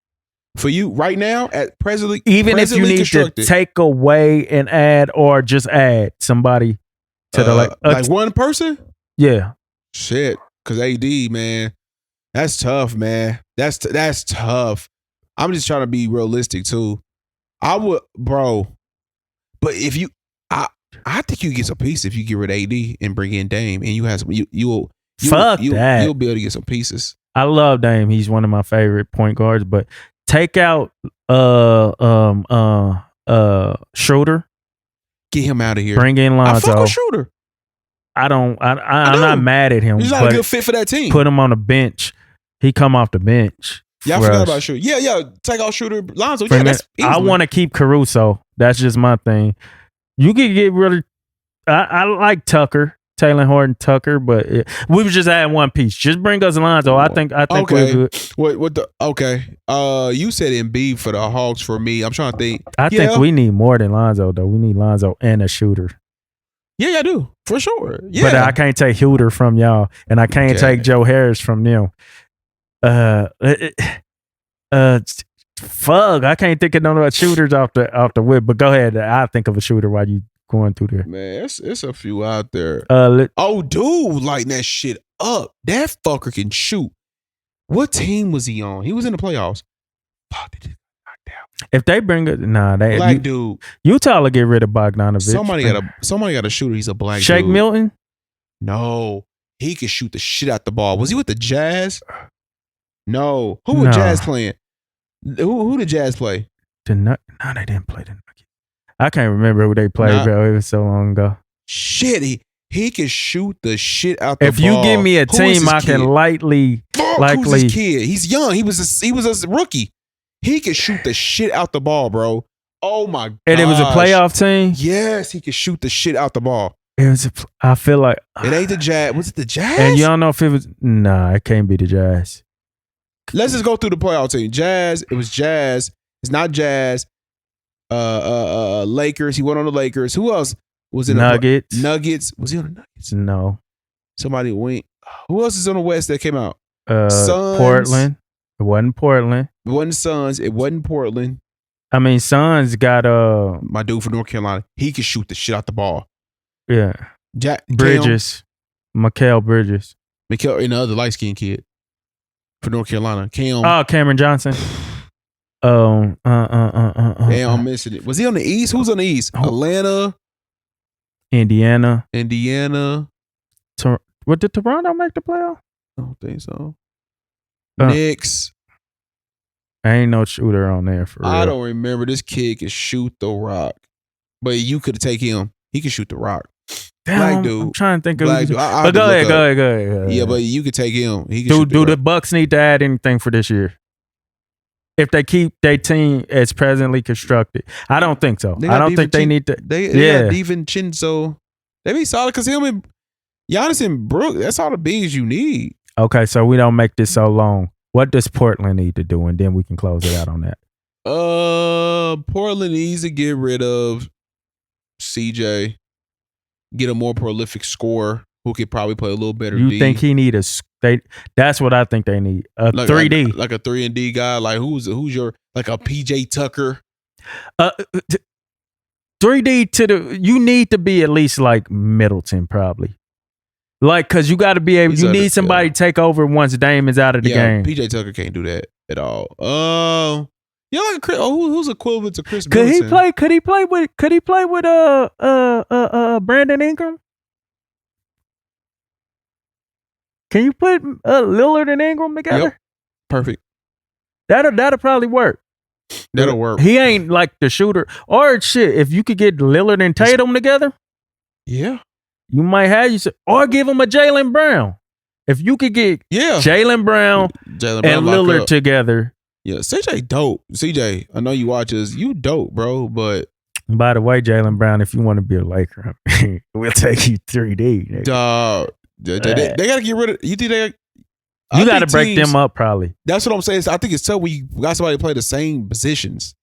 For you right now, at presently, even if you need to take away and add or just add somebody to the Lakers. Like one person? Yeah. Shit, because AD, man, that's tough, man. That's tough. I'm just trying to be realistic too. I would, bro. But if you, I think you get some pieces if you get rid of AD and bring in Dame, and you have some. You'll that. You'll be able to get some pieces. I love Dame. He's one of my favorite point guards. But take out Schroeder. Get him out of here. Bring in Lonzo. I fuck with Schroeder. I'm not mad at him. He's not a good fit for that team. Put him on the bench. He come off the bench. Yeah, I forgot about Schroeder. Yeah. Take out Schroeder, Lonzo. Yeah, that's easy. I want to keep Caruso. That's just my thing. You could get rid of. I like Tucker, Taylor Horton Tucker, but we was just adding one piece. Just bring us Lonzo. I think okay. we're good. You said Embiid for the Hawks for me. I'm trying to think. I think we need more than Lonzo though. We need Lonzo and a shooter. Yeah, I do. For sure. Yeah. But I can't take Huter from y'all. And I can't take Joe Harris from them. Fuck. I can't think of none of the shooters off the whip. But go ahead. I'll think of a shooter while you going through there. Man, it's a few out there. Dude, lighting that shit up. That fucker can shoot. What team was he on? He was in the playoffs. Fuck, they just knocked out. If they bring it, dude. Utah will get rid of Bogdanovich. Somebody got a shooter. He's a black Shake dude. Milton? No. He could shoot the shit out the ball. Was he with the Jazz? No. Who was Jazz playing? Who did Jazz play? No, they didn't play the Nuggets. I can't remember who they played, bro. It was so long ago. Shit, he can shoot the shit out the ball. If you give me a team, I can likely. Who's his kid? He's young. He was a rookie. He could shoot the shit out the ball, bro. Oh my god! And it was a playoff team. Yes, he could shoot the shit out the ball. It was. I feel like it ain't the Jazz. Was it the Jazz? And you don't know if it was. Nah, it can't be the Jazz. Let's just go through the playoff team. Jazz. It was Jazz. It's not Jazz. Lakers. He went on the Lakers. Who else was in Nuggets? Nuggets. Was he on the Nuggets? No. Somebody went. Who else is on the West that came out? Suns. Portland. It wasn't Portland. It wasn't Suns. It wasn't Portland. I mean, Suns got my dude from North Carolina. He can shoot the shit out the ball. Yeah. Bridges. Mikal Bridges. Mikal, and the other light skinned kid from North Carolina. Cameron Johnson. Damn, I'm missing it. Was he on the East? Who's on the East? Atlanta. Indiana. Did Toronto make the playoff? I don't think so. Knicks. Ain't no shooter on there for real. I don't remember. This kid can shoot the rock. But you could take him. He can shoot the rock. Damn, black dude. I'm trying to think of black dude. But go ahead. Yeah, but you could take him. He can do the Bucks need to add anything for this year? If they keep their team as presently constructed. I don't think so. I don't think they need to. They got DiVincenzo. They be solid because him and Giannis and Brook, that's all the bigs you need. Okay, so we don't make this so long. What does Portland need to do? And then we can close it out on that. Portland needs to get rid of CJ. Get a more prolific scorer who could probably play a little better D. You think he need that's what I think they need. A 3D. Like a 3-and-D guy. Like who's your like a PJ Tucker? 3D you need to be at least like Middleton probably. Like, cause you got to be able. You need somebody to take over once Dame is out of the game. PJ Tucker can't do that at all. Like who's equivalent to Chris? Could Middleton? Could he play with Brandon Ingram? Can you put Lillard and Ingram together? Yep. Perfect. That'll probably work. That'll work. He ain't like the shooter. Or shit, if you could get Lillard and Tatum together, Yeah. you might have or give him a Jaylen Brown. If you could get Jaylen Brown and Lillard together. Yeah, CJ dope. CJ, I know you watch us. You dope, bro. But by the way, Jaylen Brown, if you want to be a Laker, we'll take you 3D. Dog, they gotta get rid of. You think they? You got to break them up, probably. That's what I'm saying. I think it's tough when you got somebody to play the same positions.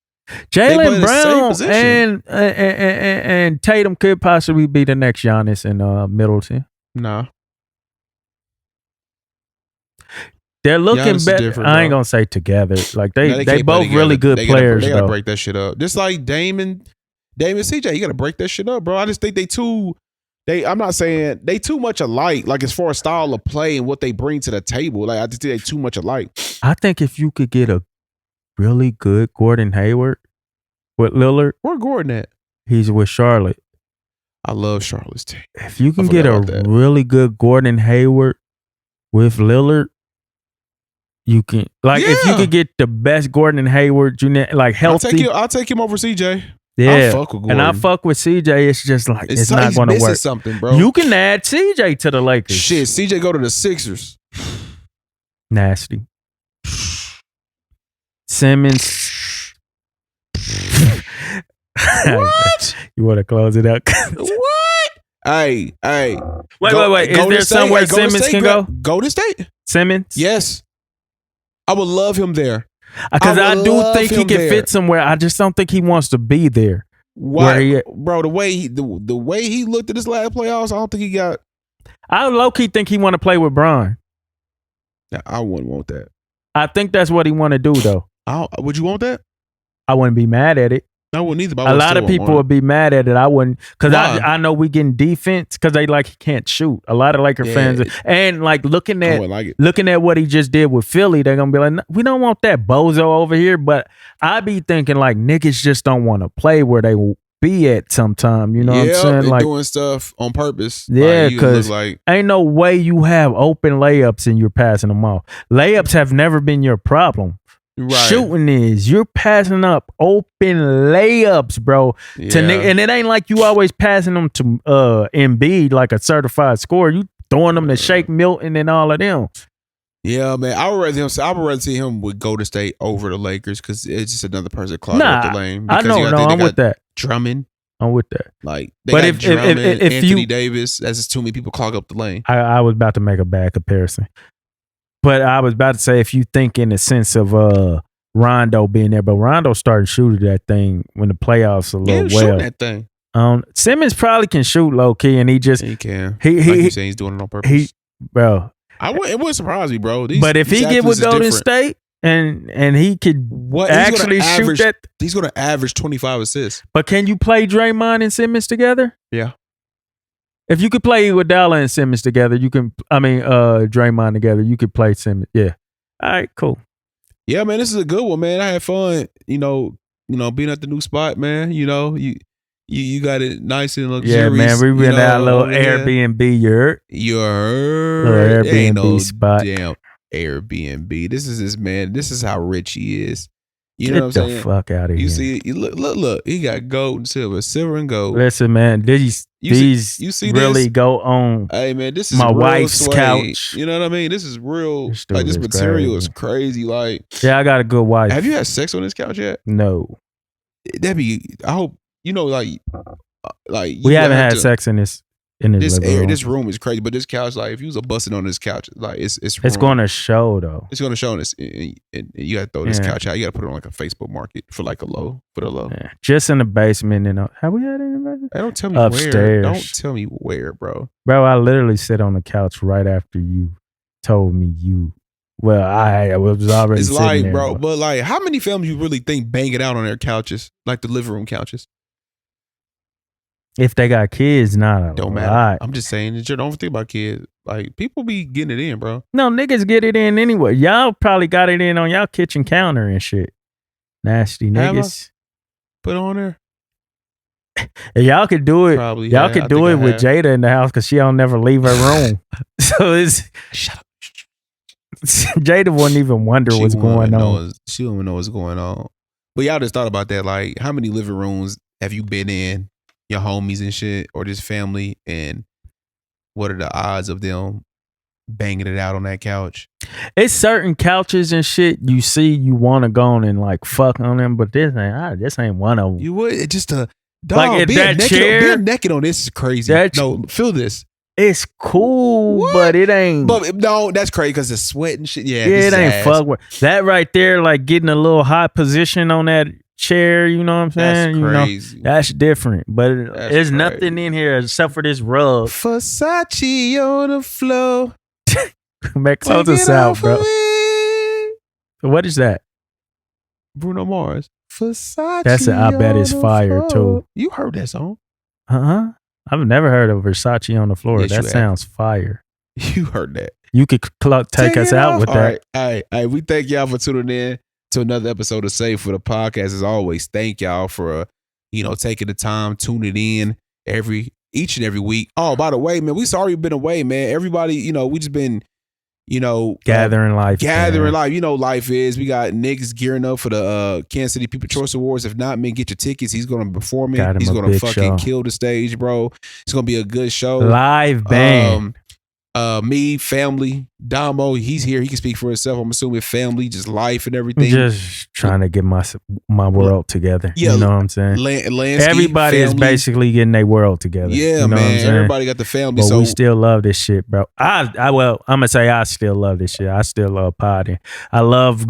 Jaylen Brown and Tatum could possibly be the next Giannis and Middleton. Nah. They're looking better. I ain't gonna say together. Like they both really good players. They gotta break that shit up. Just like Dame CJ, you gotta break that shit up, bro. I just think I'm not saying they too much alike, like as far as style of play and what they bring to the table. Like I just think they too much alike. I think if you could get a really good Gordon Hayward with Lillard. Where Gordon at? He's with Charlotte. I love Charlotte's team. If you can get a really good Gordon Hayward with Lillard, you can if you could get the best Gordon Hayward, like healthy. I'll take him over CJ. Yeah, I fuck with Gordon. And I fuck with CJ. It's just like it's not going to work. Something, bro. You can add CJ to the Lakers. Shit, CJ go to the Sixers. Nasty. Simmons. What? You want to close it out? What? Hey. Wait. Is there somewhere Simmons can go? Golden State. Simmons? Yes. I would love him there. Because I do think he can fit somewhere. I just don't think he wants to be there. Why, bro? The way he looked at his last playoffs, I don't think he got. I low key think he want to play with Bron. I wouldn't want that. I think that's what he want to do, though. Would you want that? I wouldn't be mad at it. I wouldn't either. A lot of people would be mad at it. I wouldn't, because I know we getting defense because they he can't shoot. A lot of Laker fans and looking at what he just did with Philly, they're gonna be like, we don't want that bozo over here. But I be thinking niggas just don't want to play where they be at sometime. You know what I'm saying? Like doing stuff on purpose. Yeah, because ain't no way you have open layups and you're passing them off. Layups have never been your problem. Right. Shooting is you're passing up open layups, bro. And it ain't like you always passing them to Embiid like a certified scorer. You throwing them to Shake Milton and all of them. Yeah, man. I would rather see him with Golden State over the Lakers because it's just another person clogging up the lane. I know. I'm with that. Drummond. I'm with that. If Anthony Davis, as too many people clog up the lane. I was about to make a bad comparison. But I was about to say, if you think in the sense of Rondo being there, but Rondo started shooting that thing when the playoffs a little well. That thing. Simmons probably can shoot low key, and he can. Like you saying, he's doing it on purpose. Bro, it wouldn't surprise me, bro. But if he get with Golden State and he could actually shoot that, he's going to average 25 assists. But can you play Draymond and Simmons together? Yeah. If you could play Iguodala and Simmons together, you can. Draymond together, you could play Simmons. Yeah. All right. Cool. Yeah, man. This is a good one, man. I had fun. Being at the new spot, man. You got it nice and luxurious. Yeah, man. We been at a little Airbnb. Your Airbnb spot. Damn Airbnb. This is how rich he is. You know what I'm saying? Get the fuck out of here. You see, look. He got gold and silver and gold. Listen, man, these really go on. Hey, man, this is my wife's couch. You know what I mean? This is real. This material is crazy. Like, yeah, I got a good wife. Have you had sex on this couch yet? No. I hope like we haven't had sex in this. This room is crazy, but this couch, if you was busting on this couch, it's going to show though. It's going to show this, and you got to throw this couch out. You got to put it on a Facebook Market for a low. Yeah. Just in the basement, have we had it in the basement? Hey, don't tell me upstairs. Where. Don't tell me where, bro. Bro, I literally sit on the couch right after you told me you. Well, I was already. It's sitting there, bro, but how many families you really think bang it out on their couches, like the living room couches? If they got kids, don't matter. I'm just saying, don't think about kids. People be getting it in, bro. No, niggas get it in anyway. Y'all probably got it in on y'all kitchen counter and shit. Nasty niggas. Put on there. And y'all could do it. Probably, Y'all yeah, could I do think it I with have. Jada in the house because she don't never leave her room. So it's Shut up. Jada wouldn't even wonder what's going on. She don't even know what's going on. But y'all just thought about that. Like, how many living rooms have you been in, your homies and shit, or just family? And what are the odds of them banging it out on that couch? It's certain couches and shit you see you want to go on and like fuck on them, but this ain't one of them. You would it just a dog. Like, if being that naked, chair- being naked on this is crazy. No, feel this. It's cool, What? but it ain't. But no, that's crazy because the sweat and shit. Yeah, Yeah, this it ain't ass. fuck with that right there. Like getting a little high position on that chair. You know what I'm saying? That's You know, crazy. that's different. But That's there's crazy. nothing in here except for this rug. Versace on the floor. Make close Take us it out, off bro. of me. What is that? Bruno Mars. Versace. That's I bet on it's the fire, floor. too. You heard that song? Uh-huh. I've never heard of Versace on the floor. Yes, you That have. sounds fire. You heard that. You could take us it out off. with All that. right. All right. We thank y'all for tuning in to another episode of Save for the Podcast. As always, thank y'all for taking the time, tuning in each and every week. Oh, by the way, man, we sorry we've been away, man. Everybody, we just been, Gathering life. gathering man. life. Life is. We got Nick's gearing up for the Kansas City People Choice Awards. If not, man, get your tickets. He's going to be performing. Got him He's a going to big fucking show. kill the stage, bro. It's going to be a good show. Live band. Me, family, Domo, he's here. He can speak for himself. I'm assuming family, just life and everything. Just trying to get my world together. Yeah, you know what I'm saying? Lansky, Everybody is family. basically getting their world together. Yeah, you know what I'm man. saying? Everybody got the family. But So we still love this shit, bro. I'm gonna say I still love this shit. I still love podding. I love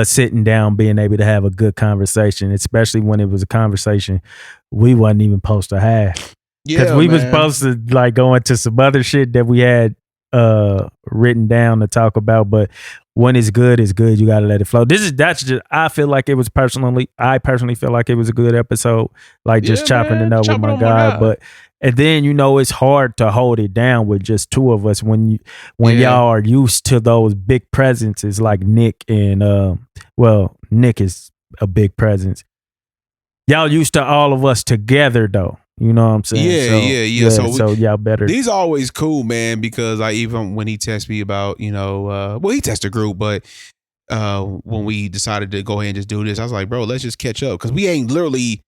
sitting down, being able to have a good conversation, especially when it was a conversation we wasn't even supposed to have. Because we was supposed to like go into some other shit that we had written down to talk about, but when it's good, you gotta let it flow. I feel like it was I personally feel like it was a good episode, like just chopping it up with my guy. But and then it's hard to hold it down with just two of us when y'all are used to those big presences like Nick and Nick is a big presence. Y'all used to all of us together though. You know what I'm saying? Yeah. So y'all better. These are always cool, man, because even when he texted me about, he texted the group, but when we decided to go ahead and just do this, I was like, bro, let's just catch up. Because we ain't literally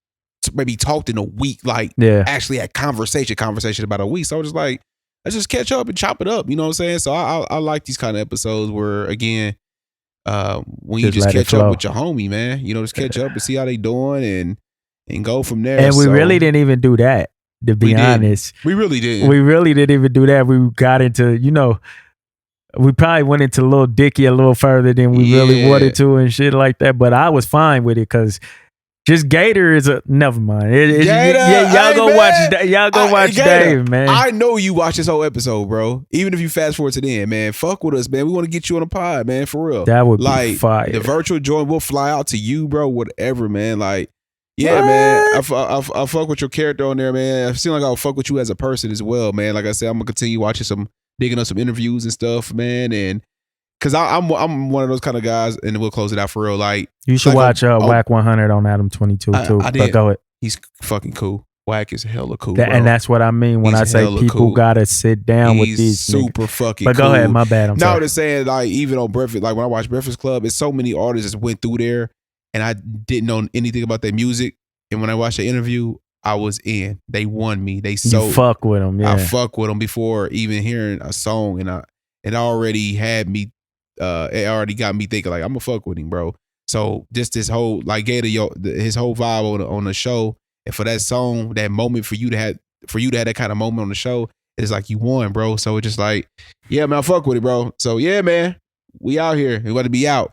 maybe talked in a week, actually had conversation about a week. So I was just like, let's just catch up and chop it up. You know what I'm saying? So I like these kind of episodes where, again, when you just catch up with your homie, man, just catch up and see how they doing and go from there. And we really didn't even do that, to be honest. We really didn't. We really didn't even do that. We got into, we probably went into Lil Dicky a little further than we really wanted to and shit like that. But I was fine with it because just GaTa is never mind. Y'all go watch GaTa, Dave, man. I know you watch this whole episode, bro. Even if you fast forward to the end, man, fuck with us, man. We want to get you on a pod, man, for real. That would be fire. The virtual joint will fly out to you, bro. Whatever, man. Man, I fuck with your character on there, man. I feel like I'll fuck with you as a person as well, man. Like I said, I'm gonna continue watching digging up some interviews and stuff, man. And because I'm one of those kind of guys, and we'll close it out for real. Like you should watch Whack 100 on Adam 22 too. I did. But go ahead. He's fucking cool. Whack is hella cool, and that's what I mean when I say people gotta sit down with these super fucking but cool. Go ahead, my bad. I'm sorry. No, just saying, even on Breakfast, when I watch Breakfast Club, it's so many artists that went through there, and I didn't know anything about their music. And when I watched the interview, I was in. They won me. You fuck with them, yeah. I fuck with them before even hearing a song, and it already had me. It already got me thinking I'm gonna fuck with him, bro. So just this whole GaTa, his whole vibe on the show, and for that song, that moment for you to have that kind of moment on the show, it's like you won, bro. So it's just yeah, man, I fuck with it, bro. So yeah, man, we out here. We about to be out.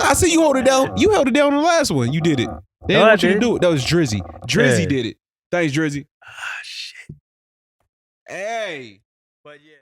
I see you hold it down. You held it down on the last one. You did it. They didn't want you to do it. That was Drizzy. Drizzy did it. Thanks, Drizzy. Ah, shit. Hey. But yeah.